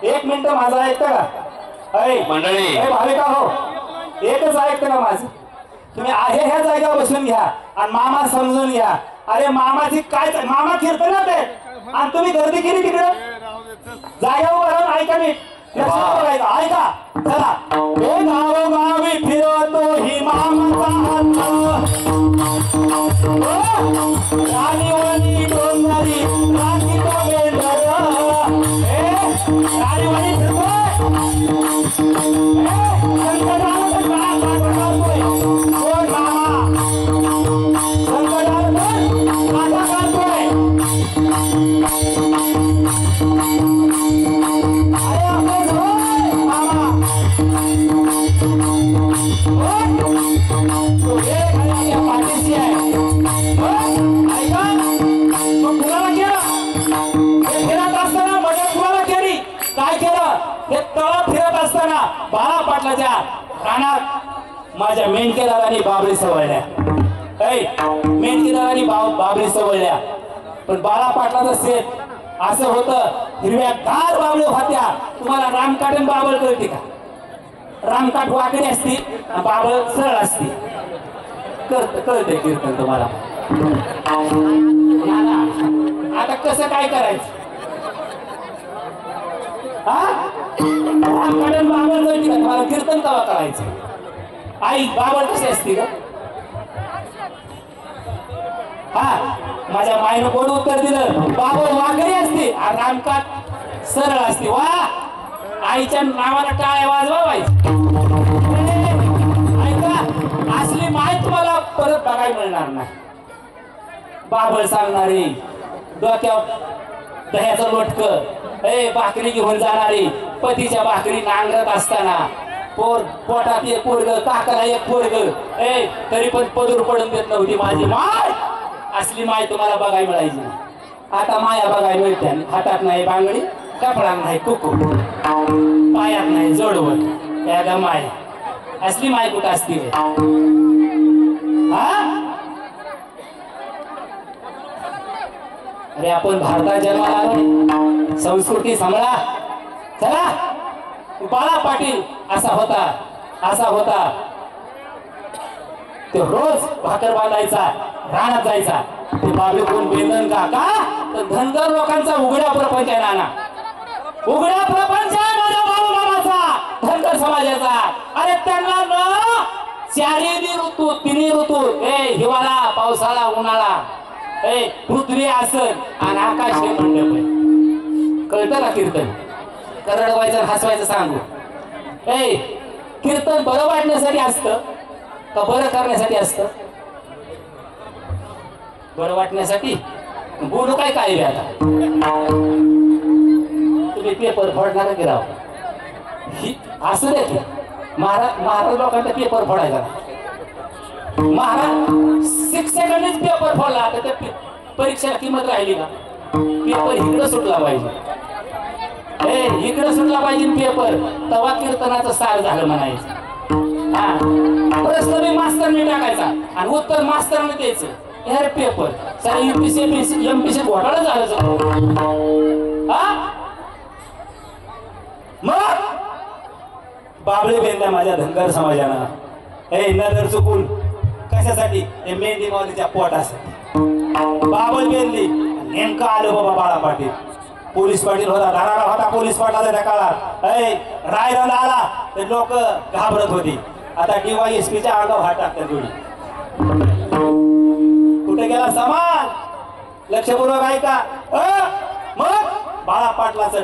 B: एक मिनिट माझं ऐकतं का?
D: मंडळी
B: भाविका हो, एकच ऐकतं का माझं? तुम्ही आहे ह्या जागेवर बसून घ्या आणि मामा समजून घ्या. अरे मामाची काय मामा कीर्तनात आहे आणि तुम्ही गर्दी केली तिकडे जागेवर राहून ऐका नीट. ऐका चला. गावोगावी फिरतो ही मामाचा राणीवाणी डोंगरी राणी तो बेंदर राणीवाणी फिरतोय बाळा पाटलाच्या रानात माझ्या मेंढके दादांनी बाबरी सवळल्या. मेंढकीदारांनी बाबळी सवळल्या, पण बाळा पाटलाचं शेत असं होतं, हिरव्या गार बाबळी होत्या. तुम्हाला रामकाठन बाबळ कळते का? रामकाठ वाकडी असती आणि बाबळ सरळ असती. कळते कीर्तन तुम्हाला? आता कसं काय करायचं? रामकाठन बाबळ कळते का तुम्हाला? कीर्तन कवा करायचं? आई बाबळ कशी असते का? माझ्या मायनं कोण उत्तर दिलं? बाबळ वाकडी असते आणि रामकाठ सरळ असते. वा, आईच्या नावाला टाळ्या वाजवायची. ऐका, असली माय तुम्हाला परत बघायला मिळणार नाही. बाबळ सांगणारी, डोक्यावर दह्याचं लोटकं, भाकरी घेऊन जाणारी, पतीच्या भाकरी नांगरत असताना पोटात एक पोरग, काकाला एक पोरग, तरी पण पदूर पडून देत नव्हती माझी माय. असली माय तुम्हाला बघायला मिळायची. आता माया बघायला मिळते. हातात नाही बांगडी, कपडा नाही कुकू, पायात नाही जोडवं, त्या माय. असली माय कुठं असती? अरे आपण भारतात जन्माला आलो, संस्कृती सांभाळा. चला, बाळा पाटील असा होता. तो रोज भाकर बांधायचा, रानात जायचा. ते बाबी कोण बेंदन का? तर धनगर लोकांचा उघड्या प्रपंच आहे नाना, उघड्या प्रपंच आहे माझ्या बाबू मामाचा, धनगर समाजाचा. अरे त्यांना न चारही ऋतू, तिन्ही ऋतू, हिवाळा, पावसाळा, उन्हाळा, पृथ्वी असत आणि आकाश हे मंडप. कळतं का कीर्तन? करडवायचं हसवायचं सांगू. कीर्तन बरं वाटण्यासाठी असतं का बरं करण्यासाठी असतं? बरं वाटण्यासाठी. बोलू काय काय आता? तुम्ही पेपर फोडणार की राव? असू द्या की. महाराज लोकांचा पेपर फोडायचा. महाराज शिक्षकांनीच पेपर फोडला तर त्या परीक्षेला किंमत राहिली का? पेपर इकडं सुटला पाहिजे, इकडं सुटला पाहिजे पेपर, तवा कीर्तनाचं सार झालं म्हणायचं. प्रश्न मी मास्तरने टाकायचा आणि उत्तर मास्तरने द्यायचं. हे पेपर सारा एमपीसी घोटाळा झालं. मग बाबळे बेंद्या माझ्या धनगर समाजानं, नजर चुकून कशासाठी? हे मेंढी माऊलीच्या पोटासाठी बाबळ बेंदली. नेमकं आलं बाबा बाळा पाटील. पोलीस पाटील होता, धरारा होता पोलीस पाटलाचा त्या काळात. रायराला आला तर लोक घाबरत होती. आता DYSPच्या अंगावर हात टाकतात जोडी. कुठे गेला सामान? लक्षपूर्वक ऐका. मग बाळा पाटलाचं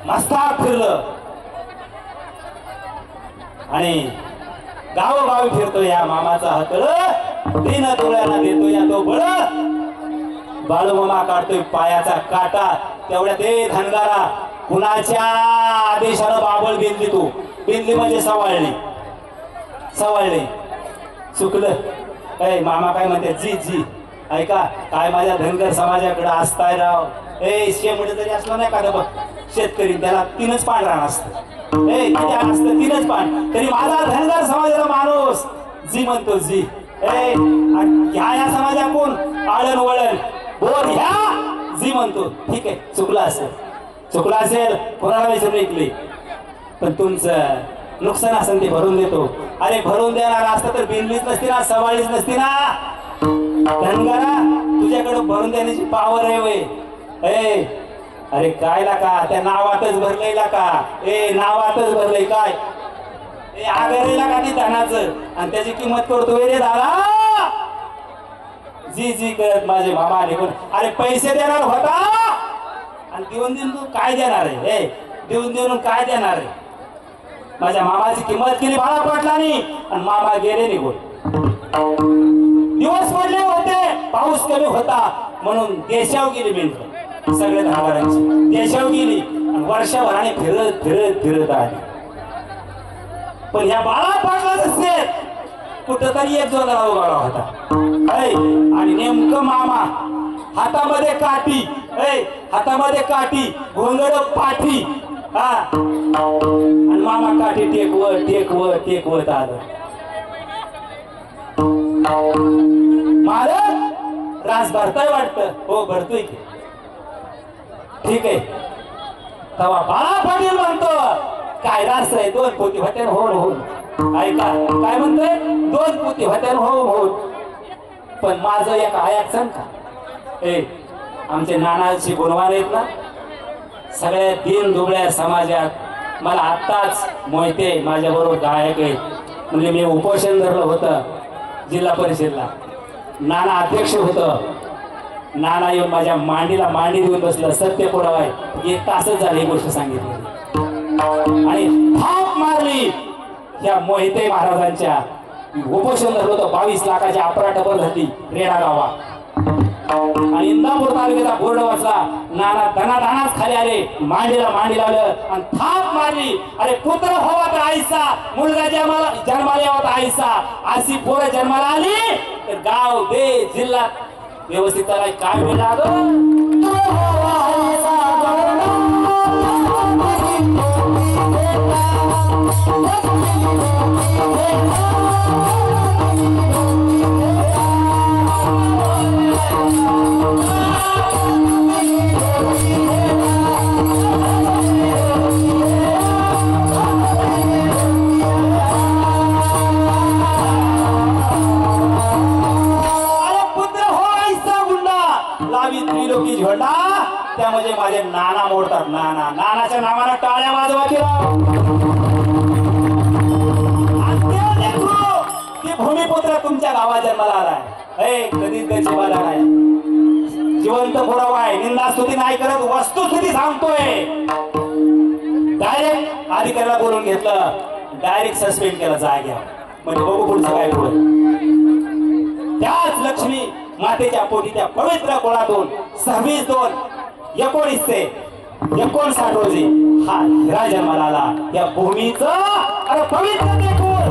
B: मस्ताक फिरलं आणि गावोगावी फिरतो या मामाचा हातळ, तीन डोळ्याला देतो या तो बळ. बाळूमामा काढतोय पायाचा काटा. तेवढ्या ते धनगारा कुणाच्या आदेशानं बाबळ बेंदली. तू बेंदली म्हणजे सवाळली. चुकलं. मामा काय म्हणते? जी ऐका, काय माझ्या धनगर समाजाकडे असताय राव. शेमध्ये जरी असलं नाही का बघ, शेतकरी त्याला तीनच पान राहणार असतं. असतं तीनच पान, तरी माझा धनगर समाजाचा माणूस जी म्हणतो. जी ह्या समाजा कोण? आळण वळण बोल ह्या जी म्हणतो. ठीक आहे, चुकला असेल कोणाला विसरून ऐकले, पण तुमचं नुकसान असेल ते भरून देतो. अरे भरून देणार असतं तर बिनलीच नसती ना, सवाळीच नसती ना. धनगरा तुझ्याकडे भरून देण्याची पावर आहे वय. अरे काय का त्या नावातच भरलंय का? नावातच भरलंय काय? आगरेला का ती धनाचं आणि त्याची किंमत करतोय रे दादा. जी करत माझे मामा निघून. अरे पैसे देणार होता आणि देऊन तू काय देणार आहे? देऊन काय देणार आहे? माझ्या मामाची किंमत केली बाळा पाटलांनी आणि मामा गेले निघून. दिवस पडले होते, पाऊस कमी होता म्हणून देशाव गेली मेंढ सगळ्या धावारांची. देशाव गेली आणि वर्षभराने फिरत आली. पण ह्या बाळा पाटलाचं शेत कुठंतरी एक जोडा उगाळा होता. आणि नेमकं मामा हातामध्ये काठी, घोंगड पाठी. आणि मामा काठी टेकवत आलं. मालक रास भरताय वाटतं. हो भरतोय की. ठीक आहे. तवा बाळा पाटील म्हणतो काय रास आहे 2 पोती होत्यान होऊन ऐका काय म्हणतोय 2 पोती होत्यान होऊन पण माझं एक आयाचं का ए आमचे नानाची गुणवान आहेत ना सगळ्या दीन दुबळ्या समाजात मला आत्ताच मोहिते माझ्या बरोबर गायक आहेत म्हणजे मी उपोषण धरलं होतं जिल्हा परिषदला नाना अध्यक्ष होतं नाना येऊन माझ्या मांडीला मांडी देऊन बसलं सत्य पुरावा आहे 1 तासच झाली ही गोष्ट सांगितली आणि थाप मारली या मोहिते महाराजांच्या उपोषण धरलं होतं 22 लाखाची अपराटभर झाली रेडा गावा आणि इंदापूर तालुक्याचा बोर्ड वाचला नाना दनादानाच खाली आले मांडीला मांडी लावलं आणि थाप मारली अरे पुत्र हवा तर आईसा मुलगा जन्माला यावा तर आईसा अशी पोरं जन्माला आली तर गाव देश जिल्हा व्यवस्थित कराय काय मिळालं झेंडा त्यामध्ये माझे नाना मोडतात नाना नानाच्या नावानं टाळ्या वाजवा की भूमिपुत्र तुमच्या गावात जन्माला आलाय कधीच गरीबाला नाही जिवंत पुरावा आहे निंदास्तुती नाही करत वस्तुस्थिती सांगतोय डायरेक्ट अधिकाऱ्याला बोलून घेतलं डायरेक्ट सस्पेंड केला जाग्या म्हणजे बघू पुढचं काय पुढे त्याच लक्ष्मी मातेच्या पोटी त्या पवित्र कोळातून 26/2/19 ते 59 रोजी हा हिरा जन्माला आला या भूमीचं अरे पवित्र ते कोळ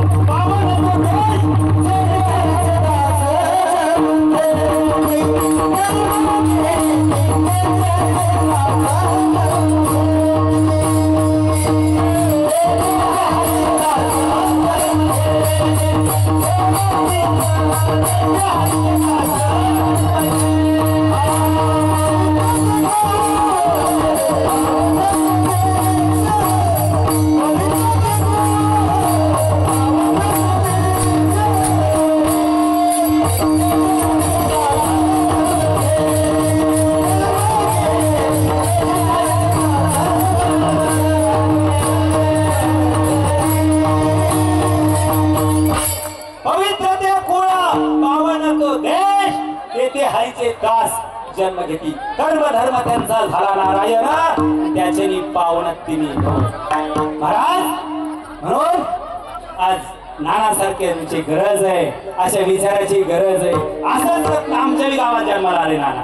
B: जन्म घेती कर्म धर्म त्यांचा झाला नारायण त्याचे पावनत्तिनी महाराज म्हणून आज नानासारख्यांची गरज आहे अशा विचाराची गरज आहे असंच आमच्या गावात जन्माला आले नाना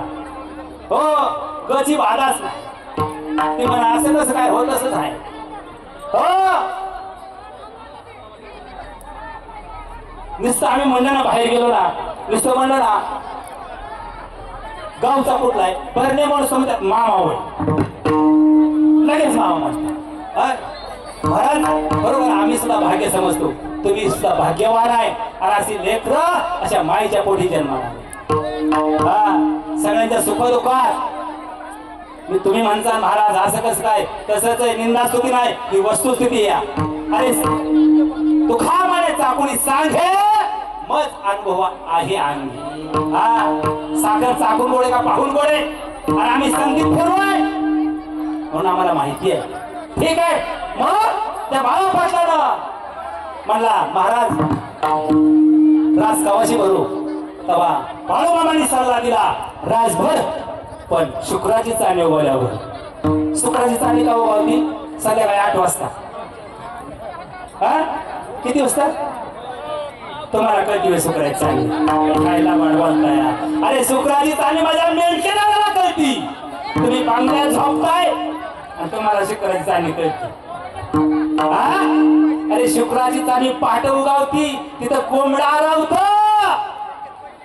B: हो गची बाधाच नाही ते म्हणा असं कसं काय होत असंच आहे हो नुसतं आम्ही म्हणलं ना बाहेर गेलो ना नुसतं म्हणलं ना गावचा कुठलाय बरणे माणूस म्हणतात मामा होय लगेच मामा म्हणतात महाराज बरोबर आम्ही सुद्धा भाग्य समजतो तुम्ही सुद्धा भाग्यवान आहे आणि अशी लेकरं अशा माईच्या पोटी जन्माला हा सगळ्यांच्या सुखदुःखात तुम्ही म्हणता महाराज असं कसं काय तसंच निंदास्तुती नाही ही वस्तुस्थिती या अरे तू खा म्हणे चाकुनी सांगे मज अनुभव आहे अंगी हा साखर चाकून गोडे का पाहून गोडे आणि आम्ही संगीत फिरलोय म्हणून आम्हाला माहिती आहे ठीक आहे मग त्या बाळा पाटलानं म्हणला महाराज रास कवाशी भरू तेव्हा बाळूमामांनी सल्ला दिला राजभर पण शुक्राची चाणी उगवल्यावर शुक्राची चाणी का उगवली संध्याकाळी 8 वाजता हा किती वाजता तुम्हाला कळती वेळ शुक्राची चाणी खायला वाढवताय अरे शुक्राची चाणी माझ्या मेंढकेला कळती तुम्ही बांगल्यात झोपताय आणि तुम्हाला शुक्राची चाणी कळती अरे शुक्राची चाणी पहाट उगावती तिथं कोंबडा रावत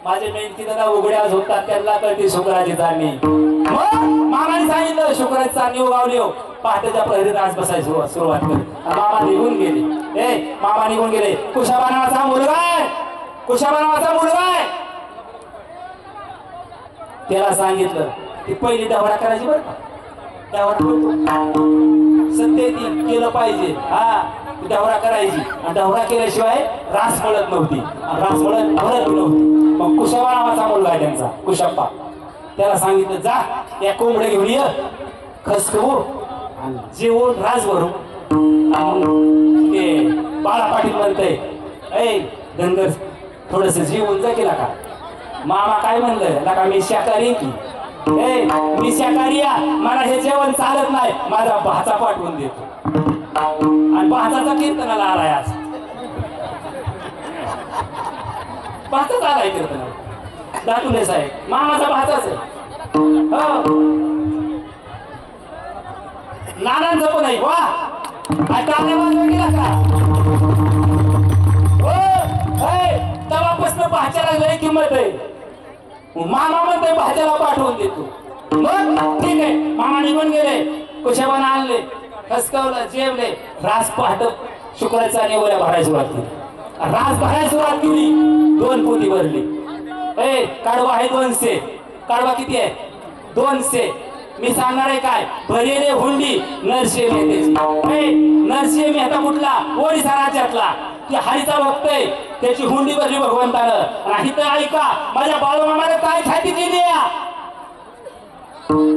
B: माझे मेंढकी दादा उघड्या झोपतात त्यांना कळती शुक्राची चाणी मग मामाने सांगितलं शुक्राची चाणी उगावली हो पहाटेच्या प्रहरीत आज बसायची सुरुवात करी मामा निघून गेले मामा निघून गेले कुशाबा नावाचा मुलगा आहे कुशाबा नावाचा मुलगा आहे. त्याला सांगितलं की पहिली डवरा करायची बरं का. डवरा सत्य ती केलं पाहिजे. हा डवरा करायची आणि डवरा केल्याशिवाय रास पडत नव्हती. रास पडत नव्हती. मग कुशाबा नावाचा मुलगा आहे त्यांचा कुशाप्पा. त्याला सांगितलं जा या कोंबड्या घेऊन ये खसकवू आणि जेवण राज भरू. ते बाळा पाटील म्हणतंय ऐ धनगर थोडस जेवण जा केला का. मामा काय म्हणलं का मी शाकाहारी की ए मी शाकाहारी मला हे जेवण चालत नाही. माझा भाचा पाठवून देतो आणि भाचाचा कीर्तनाला आलाय आज. भाचाच आलाय कीर्तनाला दाटुले साहेब मामाचा भाचाच आहे. नानांचं पण आहे वा केला का तेव्हापासून भाच्याला लय किंमत आहे. मामा म्हणतोय भाज्याला पाठवून देतो. मग ठीक आहे मामा निघून गेले. कुशाबाने आणले खसकवलं जेवले. रास पहाट शुक्राचा नेवऱ्या भरायला सुरुवात केली. रास भरायला सुरुवात केली. 2 पोती भरली. ए काढवा आहे 200. काढवा किती आहे 200. मी सांगणार आहे काय भरेले हुंडी नरसिंह मेहतेची. नरसिंह मेहता कुठला ओडिसा राज्यातला की हरीचा भक्त आहे. त्याची हुंडी भरली भगवंतानं. आणि तर ऐका माझ्या बाळूमामाने काय ख्याती केली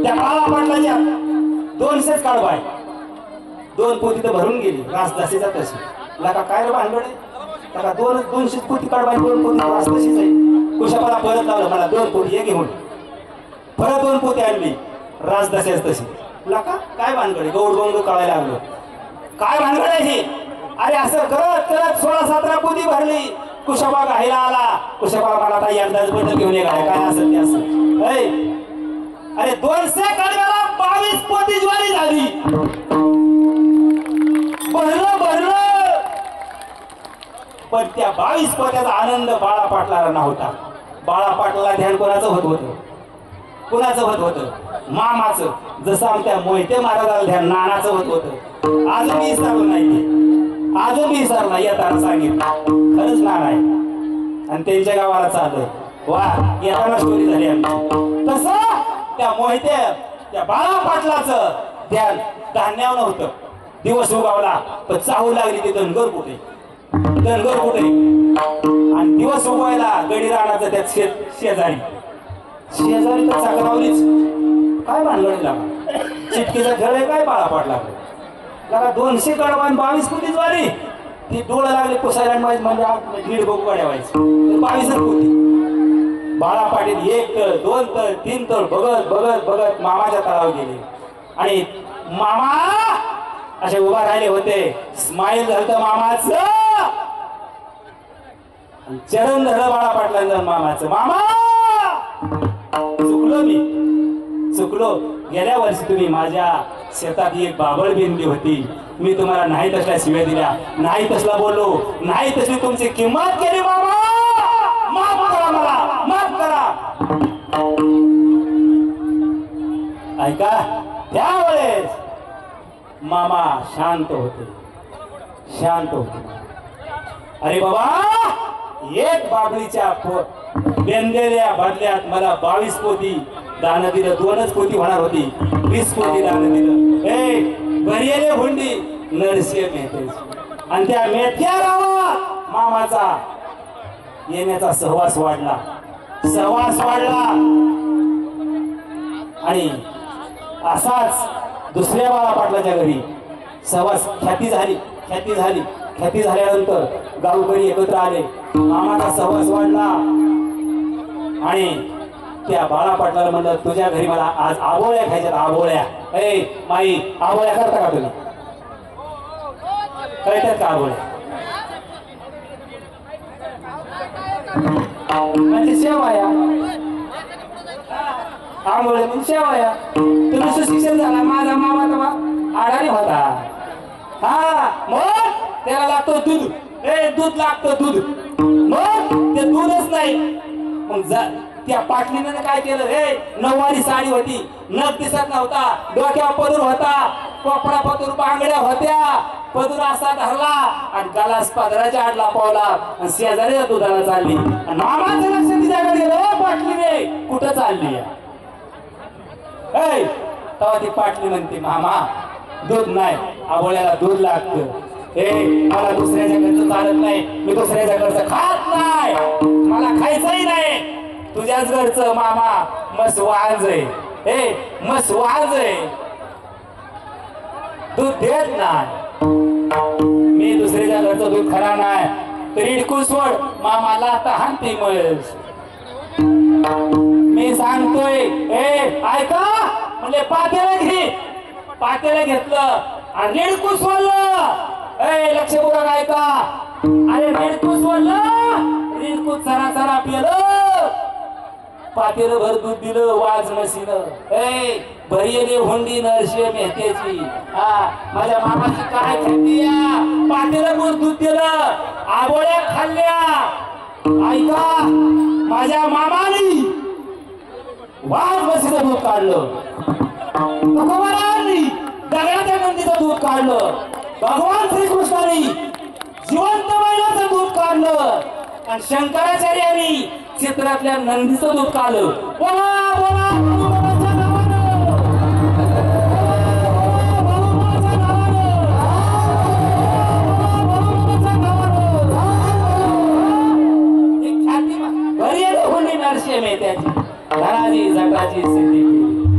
B: त्या बाळा पाटलाच्या 200च काढवा आहे. 2 पोती तर भरून गेली रासदासीचा तशी. लका काय रे भांडवडे लका 200 पोती काढवा 2 पोती रास तशीच आहे. कुशाबाला परत लावलं मला 2 पोती ये घेऊन. परत 2 पोती आणली राजदासीच तशी. लका काय भानगडे गौड गौड कळायला लागलो काय भानगड आहे ही. अरे असं करत करत 16-17 पोती भरली. कुशाबा घायला आला. कुशाबा मला आता यंदाच बंद घेऊन ये काय असेल ते असं. अरे 200 काढव्याला 22 पोती ज्वारी झाली. भरलं पण त्या 22 पोत्याचा आनंद बाळा पाटलाला नव्हता. बाळा पाटलाला ध्यान कोणाचं होत होतं कुणाचं होत होतं मामाचं. जसं आमच्या मोहिते महाराजाला ध्यान नानाचं होत होतं. अजून मी विसरलो नाही. अजून मी विसरला येताना सांगितलं खरंच नाना आहे आणि त्यांच्या गावाला चाललोय. वा येताना स्टोरी झाली आमची. तसं त्या मोहिते त्या बाळा पाटलाचं ध्यान धान्यावर नव्हतं. दिवस उगावला पण चाहू लागली ती धनगर कुठे आणि दिवस उगवायला गडी राहण्याचं त्यात शेजारी तर चाकरावलीच काय भानगड लागा. चिटकीचा खेळ आहे काय बाळा पाटला लागा. 200 काढवा 22 पोती ज्वारी. ती डोळं लागले पुसायला म्हणजे दीड बोक वाढवायची 22 पोती. बाळा पाटील 1 तळ 2 तळ 3 तळ बघत मामाच्या तळावर गेले. आणि मामा असे उभा राहिले होते. स्माईल झालं मामाचं. चरण धरलं बाळा पाटलांचं मामाचं. मामा चुकलो गेल्या वर्षी तुम्ही माझ्या शेतात एक बाबळ बिंदी होती. मी तुम्हाला नाही तसल्या शिव्या दिल्या नाही तसला बोललो नाही तशी तुमची किंमत केली. मामा माफ करा मला माफ करा. ऐका त्यावेळेस मामा शांत होते. अरे बाबा एक बाबळीच्या बेंदेल्या बदल्यात मला 22 पोती दान दिलं. 2च पोती होणार होती 20 पोती दान दिलं. भरलेले हुंडी नरसिंह मेहतेची. आणि त्या मेथ्या गावात मामाचा येण्याचा सहवास वाढला. आणि असाच दुसऱ्या बाळा पाटलाच्या घरी सहवास ख्याती झाल्यानंतर गावकरी एकत्र आले. मामाचा सहवास वाढला आणि त्या बाळा पाटलाला म्हणलं तुझ्या घरी मला आज आबोळ्या खायच्यात. आबोळ्या माई आबोळ्या करता का तुम्ही कळतात का आबोळ्या म्हणजे शेवया आंबोळे म्हणजे शेवया. तुम्ही सुशिक्षण झाला. माझा मामा तेव्हा आडाणी होता. हा मग त्याला लागतो दूध. दूध लागतं दूध. मग ते दूधच नाही. मग त्या पाटलीने काय केलं 9वारी साडी होती. नख दिसत नव्हता. डोक्यावर पदर होता. कपडा पदर बांगड्या होत्या. पदूर असा धरला आणि गलास पदराच्या आड लापवला आणि शेजारी दुधाला चालली आणि मामाचं लक्ष तिच्याकडे गेलं. पाटली रे कुठं चालली तेव्हा ती पाटली म्हणते मामा दूध नाही आबोळ्याला दूध लागतं. मला दुसऱ्याच्या घरचं चालत नाही, मी दुसऱ्याच्या घरचं खात नाही, मला खायचंही नाही. तुझ्याच घरचं मामा मस्त वाज आहे, मस्त वाज आहे, दूध देत नाही. मी दुसऱ्याच्या घरचं दूध खरा नाही तरी इडकून सोड मामाला आता हानते म्हस. मी सांगतोय ऐका म्हणजे पातेला घे. पातेला घेतलं आणि रेडकू सोडलं. लक्ष बघा ऐका. अरे रेडकू सोडलं, रेडकू चरा चरा पिलं, पातेलं भर दूध दिलं वाज म्हशीनं. भरियली हुंडी नरशे मेहत्याची. माझ्या मामाची काय खेती पातेलं भर दूध दिलं, आबोळ्या खाल्ल्या. ऐका माझ्या मामानी वाज म्हशीचं दूध काढलं, तुकोबारांनी दगडाच्या नंदीचं दूध काढलं, भगवान श्रीकृष्णांनी जिवंत बैलाचं दूध काढलं आणि शंकराचार्यांनी चित्रातल्या नंदीचं दूध काढलं. बोला बोला हनुमानाच्या नावानं, हनुमानाच्या नावानं. एक ख्याती भरी होणी नरशे मेहत्याची धनाजी जटाची सिद्धी.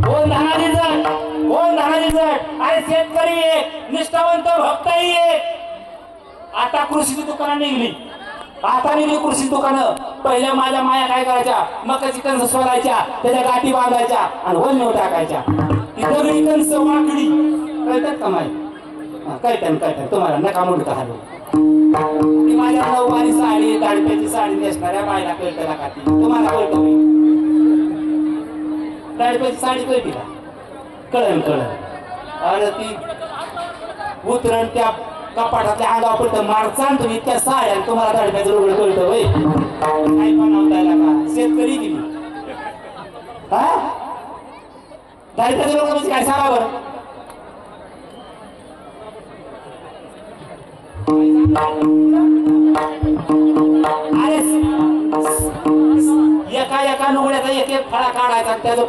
B: कोण धनाजी जट, कोण धनाजी जट? अरे शेतकरी एक, निष्ठावंत भक्तही एक. आता कृषीची दुकानं निघली, आता निघली कृषी दुकानं. पहिल्या माझ्या माया काय करायच्या, मकाची कणस सोलायच्या, त्याच्या गाठी बांधायच्या आणि वल्ल टाकायच्या. ती दगडी कणस वाकडी कळतात का माय? कळतात तुम्हाला नका म्हणता हलो. ती माझ्या नऊवारी साडी दाडप्याची साडी नेसणाऱ्या बायला कळतं का? ती तुम्हाला कळतं? दाडप्याची साडी कळते का? कळण आणि ती उतरण त्या कपाटातल्या अंगावर पडतं मारचान तुम्ही इतक्या साड्या तुम्हाला दाडप्याचं रुगड कळतं होय. काय बनवतायला का? शेतकरी किती दाडप्याचं रुगड म्हणजे काय सांगा बरं? अरे एका एका लुगड्याचा एक एक फळा काढायचा आणि त्याचं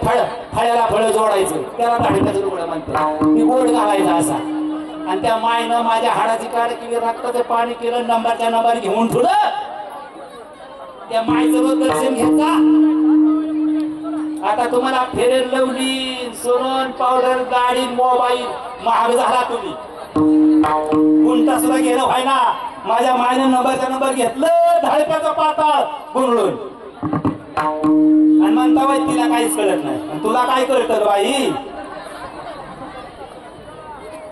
B: फळ्याला फळ जोडायचं, त्याला दाढीचं लुगडं म्हणतात. ती गोड घालायचा असा आणि त्या मायनं माझ्या हाडाची काढ केली, रक्ताचं पाणी केलं, नंबरच्या नंबर घेऊन ठेवलं. त्या मायचं रोज दर्शन घ्यायचा. आता तुम्हाला फेरेल लवली, सोनं, पावडर, गाडी, मोबाईल महाग झाला. तुम्ही गुंटा सुद्धा गेलं व्हाय ना. माझ्या मायनं नंबरचा नंबर घेतलं, धाडप्याचा पाताळ गुंडळून आणि म्हणता बाई तिला काहीच कळत नाही. तुला काय कळतं बाई?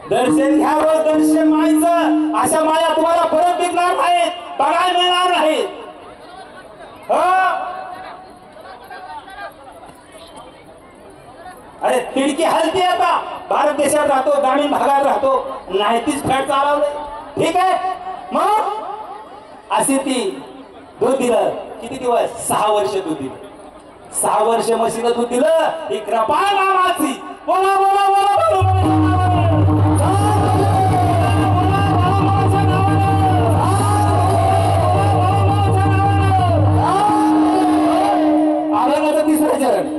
B: दर्शन घ्यावं, दर्शन मायचं. अशा माया तुम्हाला परत दिसणार नाहीत, बघायला मिळणार नाहीत. अरे तिडकी हलती. आता भारत देशात राहतो, ग्रामीण भागात राहतो, नाही तीच फॅट चालवलंय. ठीक आहे मग अशी ती दूध दिलं. किती दिवस? 6 वर्ष दूध दिलं. 6 वर्ष म्हशीनं दूध दिलं. ही कृपा नावाची. बोला बोला बोला बोला तिसरं चरण.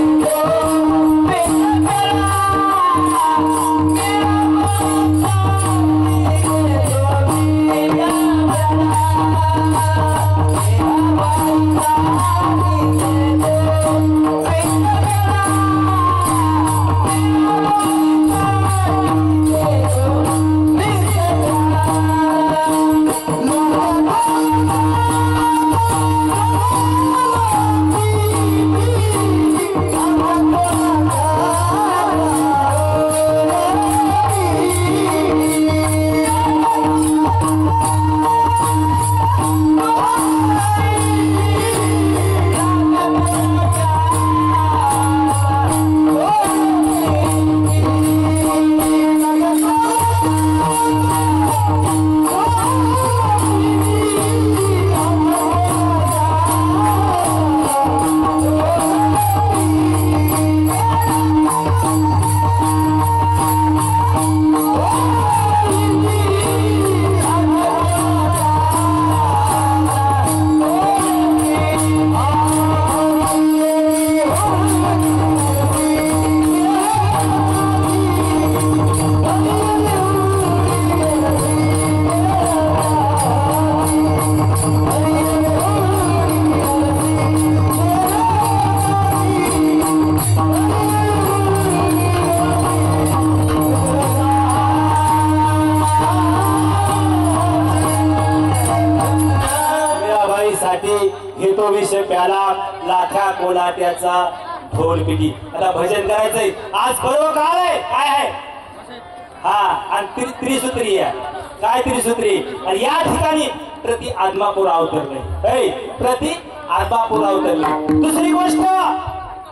E: Yeah.
B: कोलाट्याचा ढोलपिटी. आता भजन करायचंय. आज पर्व काळ आहे. काय आहे? हा, आणि त्रिसूत्री आहे. काय त्रिसूत्री? आणि या ठिकाणी प्रति आदमापूर अवतरले. प्रति आदमापूर अवतरले. दुसरी गोष्ट,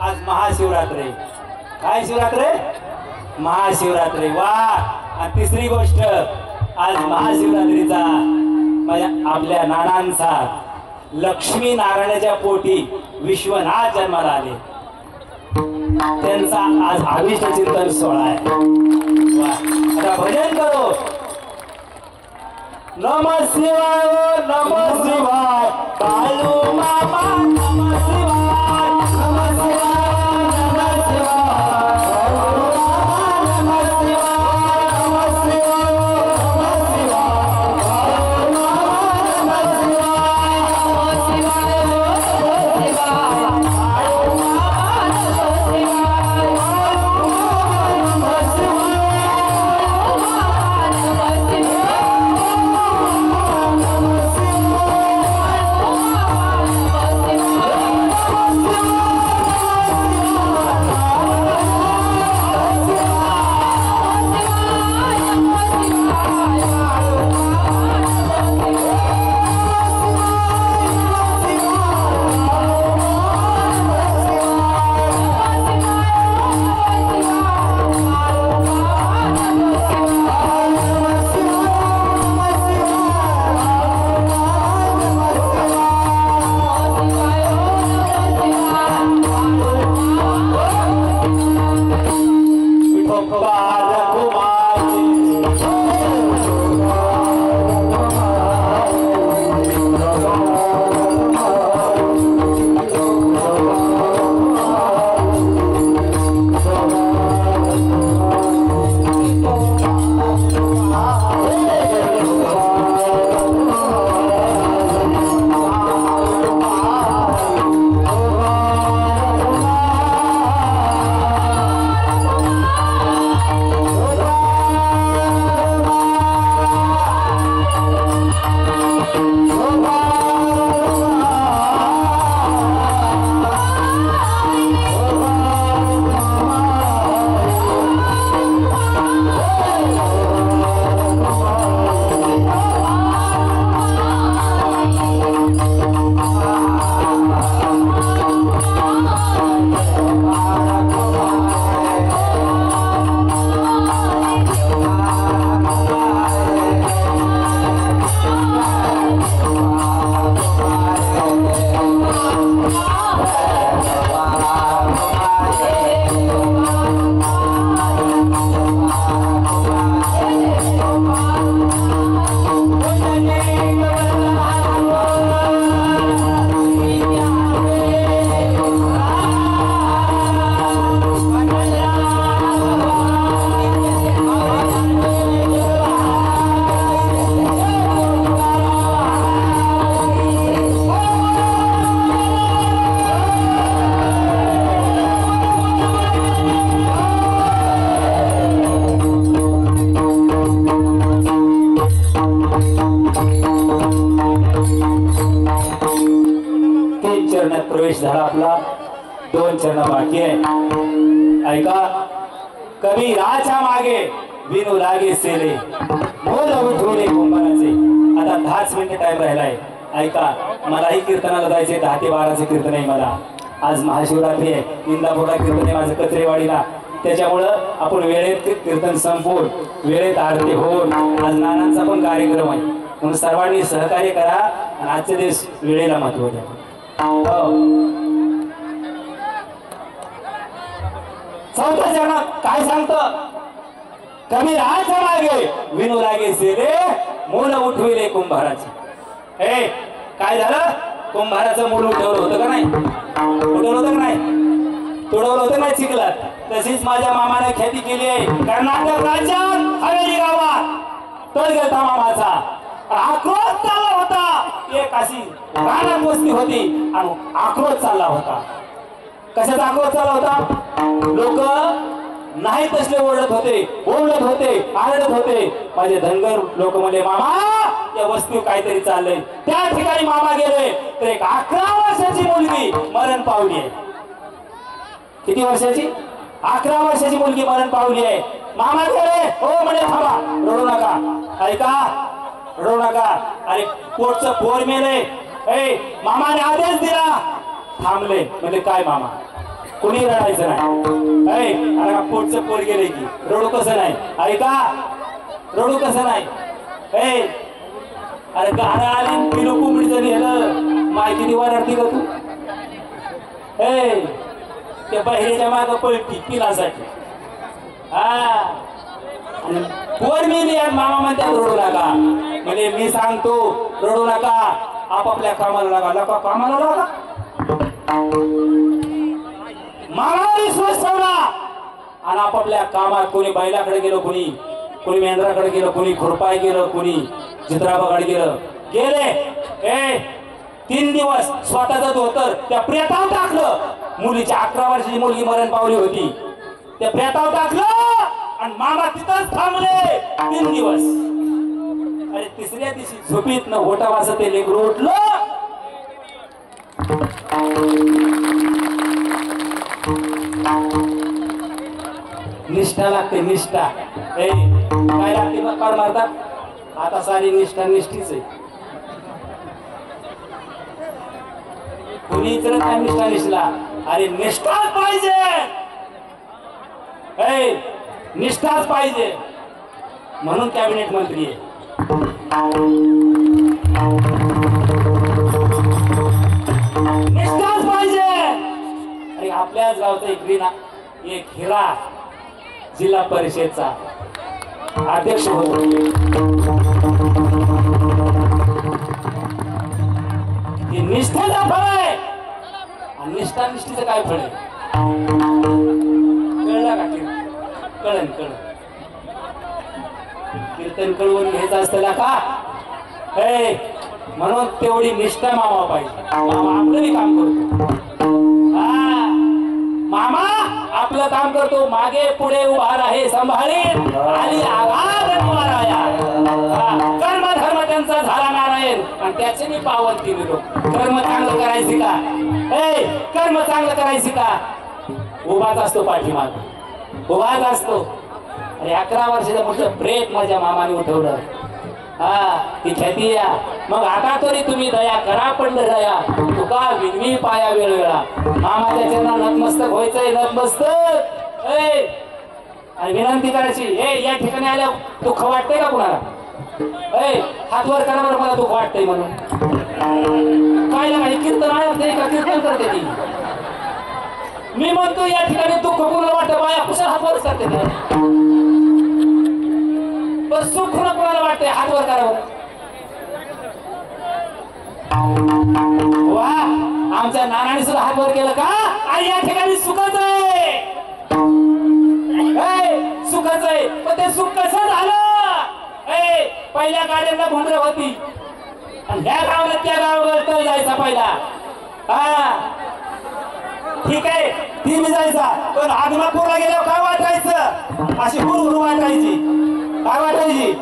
B: आज महाशिवरात्री. काय शिवरात्री? महाशिवरात्री. वा. आणि तिसरी गोष्ट, आज महाशिवरात्रीचा माझ्या आपल्या नानांचा लक्ष्मी नारायणाच्या पोटी विश्वनाथ जन्माला आले. त्यांचा आज अभिष्ट चिंतन सोहळा आहे. वा. आता भजन करो. नम शिवाय, नम शिवाय, कालू मामा, नम शिवाय, नम शिवाय, नम शिवाय, कालू मामा, नम शिवाय, नम शिवाय, नम शिवाय, कालू मामा, नम शिवाय, नम शिवाय, नम शिवाय, कालू मामा, नम शिवाय, नम शिवाय, प्रवेश झाला आपला. 2 चरण बाकी आहे. ऐका. कबीराच्या मागे विनू लागे सेले, मोल उठवले कुंभाराचे. आता 10 मिनिट टाइम राहिलाय. ऐका. मलाही कीर्तनाला जायचे. 10 ते 12चे कीर्तन आहे मला. आज महाशिवरात्री आहे. इंदापूरला कीर्तन आहे माझं, कचरेवाडीला. त्याच्यामुळं आपण वेळेत कीर्तन संपवून वेळेत आरती होऊन आज नानांचा पण कार्यक्रम आहे. म्हणून सर्वांनी सहकार्य करा आणि आजचे दिवस वेळेला महत्व द्या. चौथ्या चरणात काय सांगतं? कबीराच्या मागे विनू लागे सेले, मूल उठविले कुंभाराचे. काय झालं? कुंभाराचं मूल उठवलं होतं का नाही? उठवलं होतं का नाही? तुडवलं होतं नाही चिखलात. तशीच माझ्या मामाने ख्याती केली आहे कर्नाटक राज्यात हवेली गावात. तळगेता मामाचा आक्रोश चालला होता. एक अशी रानात वस्ती होती आणि आक्रोश चालला होता. कशाचा आक्रोश चालला होता? लोक नाही तसले ओरडत होते, बोलत होते, आरडत होते. माझे धनगर लोक म्हणले, मामा त्या वस्तू काहीतरी चाललंय. त्या ठिकाणी मामा गेले तर एक 11 वर्षाची मुलगी मरण पावली आहे. किती वर्षाची? 11 वर्षाची मुलगी मरण पावली आहे. मामा गेले, हो म्हणे थांबा, रडू नका, ऐका, रडू नका. अरे पोटचं पोर मेले. मामाने आदेश दिला, थांबले. म्हणजे काय मामा, कोणी रडायचं नाही. अरे पोटचं पोर गेले की रडू कसं नाही, ऐका, रडू कसं नाही. अरे गाणं आली पिलो कोंबडीचं लिहिलं, माहिती निवार रडती का तू? त्या बहिणीच्या मागं पळती पिलासाठी. पोर मेली आणि मामा म्हणतात रडू नका. म्हणजे मी सांगतो रडू नका, आपापल्या कामाला लागा, कामाला लागा. मामावर विश्वास ठेवला आणि आपापल्या कामात, कोणी बैलाकडे गेलो, कोणी मेंढराकडे गेलं, कोणी खुरपाय गेलं, कोणी चित्राबाकडे गेले. 3 दिवस स्वतःच धोतर त्या प्रेतावर टाकलं. मुलीच्या 11 वर्षाची मुलगी मरण पावली होती, त्या प्रेतावर टाकलं आणि मामा तिथंच थांबले 3 दिवस. अरे तिसऱ्या दिवशी झोपीत न होटा वाजत ते लेकरू उठलं. निष्ठा लागते, निष्ठा. काय लागते पार मारतात. आता सारी निष्ठा निष्ठीच आहे. कुणी इकडे काय निष्ठा निष्ठला. अरे निष्ठाच पाहिजे, निष्ठाच पाहिजे. म्हणून कॅबिनेट मंत्री आहे. निष्ठाच पाहिजे. अरे आपल्याच गावचा एक हिरा जिल्हा परिषदचा अध्यक्ष होतो. हे निष्ठेचा फळ आहे. आणि निष्ठा निष्ठेचं काय फळ आहे कळलं का? कळन कीर्तन कळवून घ्यायचं असतं का? म्हणून तेवढी निष्ठा मामा पाहिजे. मामा आपलं काम करतो. मामा आपलं काम करतो, मागे पुढे उभा आहे, सांभाळे आणि कर्म धर्म त्यांचा झाला नारायण आणि त्याचे मी पावन लोक. कर्म चांगलं करायचे का? कर्म चांगलं करायचे का? उभाच असतो पाठीमाग, उभाच असतो. अरे 11 वर्षाचं मोठं प्रेत माझ्या मामाने उठवलं. ती ख्याती या. मग आता तरी तुम्ही दया करा, पंढरया तुका विनवी पाया वेळवेळा. मामाच्या चरणात नतमस्तक व्हायचंय, नतमस्तक. आणि विनंती करायची, या ठिकाणी आल्या दुःख वाटतंय का कुणाला? हात वर करा बरं, मला दुःख वाटतंय म्हणून. काय नाही कीर्तन आहे का? कीर्तन करते ती. मी म्हणतो या ठिकाणी दुःख कुणाला वाटतं? बाया कुशल हात वर करते ते. सुख कोणाला वाटते? हात वर करा बरं. वा, आमच्या नानाने सुद्धा हात वर केलं का? आणि या ठिकाणी सुखच आहे, सुखच आहे. पण ते सुख कसं झालं? पहिल्या गाड्यांना भुंडर होती आणि ह्या गावाला त्या गावावर जायचा पहिला. ठीक आहे, ती मी जायचा. पण आदमापूरला गेल्यावर काय वाटायचं? अशी हुरहुर वाटायची. काय वाटायची?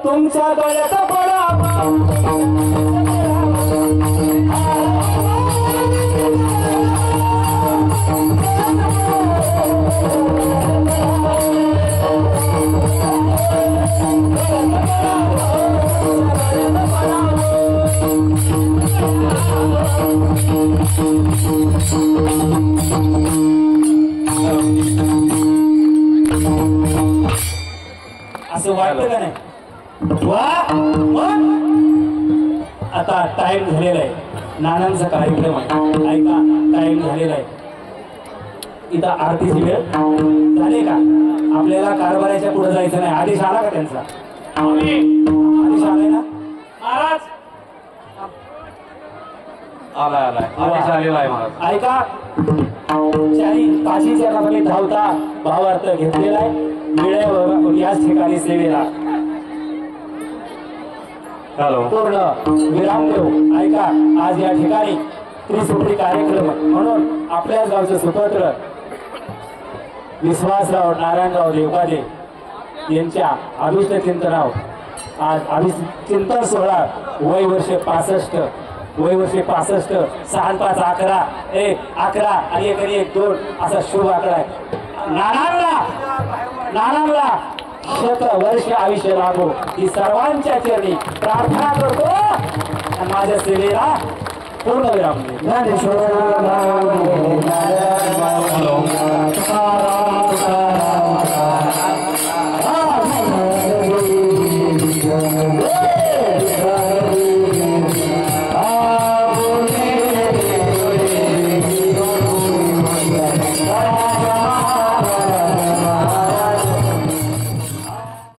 B: तुमच्या गळ्यात पडावा. असं वाटतं का नाही वा मग? आता टाइम झालेला आहे नानांचा कार्यक्रम आहे ऐका टाइम झालेला आहे इथं आरतीची वेळ झाली का आपल्याला कारभाराच्या पुढे जायचं नाही आदेश आला का त्यांचा आदेश आलाय ना महाराज
D: आलाय आदेश आलेला आहे महाराज
B: ऐका चारी काशीच्या रथाने धावता भावार्थ घेतलेला आहे वेळेवर याच ठिकाणी सेवेला
D: हॅलो
B: पूर्ण विराम देऊ ऐका आज या ठिकाणी त्रिसूत्री कार्यक्रम म्हणून आपल्याच गावचे सुपुत्र विश्वासराव नारायणराव देवकादे यांच्या अभिष्ट चिंतनाव आज अभिचिंतन सोहळा वय वर्षे 65 6 5 11 11 आणि 1 1 2 असा शुभ आकडा आहे नानांना शत वर्ष आयुष्य लाभो ही सर्वांच्या चरणी प्रार्थना करतो आणि माझ्या सेवेला पूर्ण विराम देतो.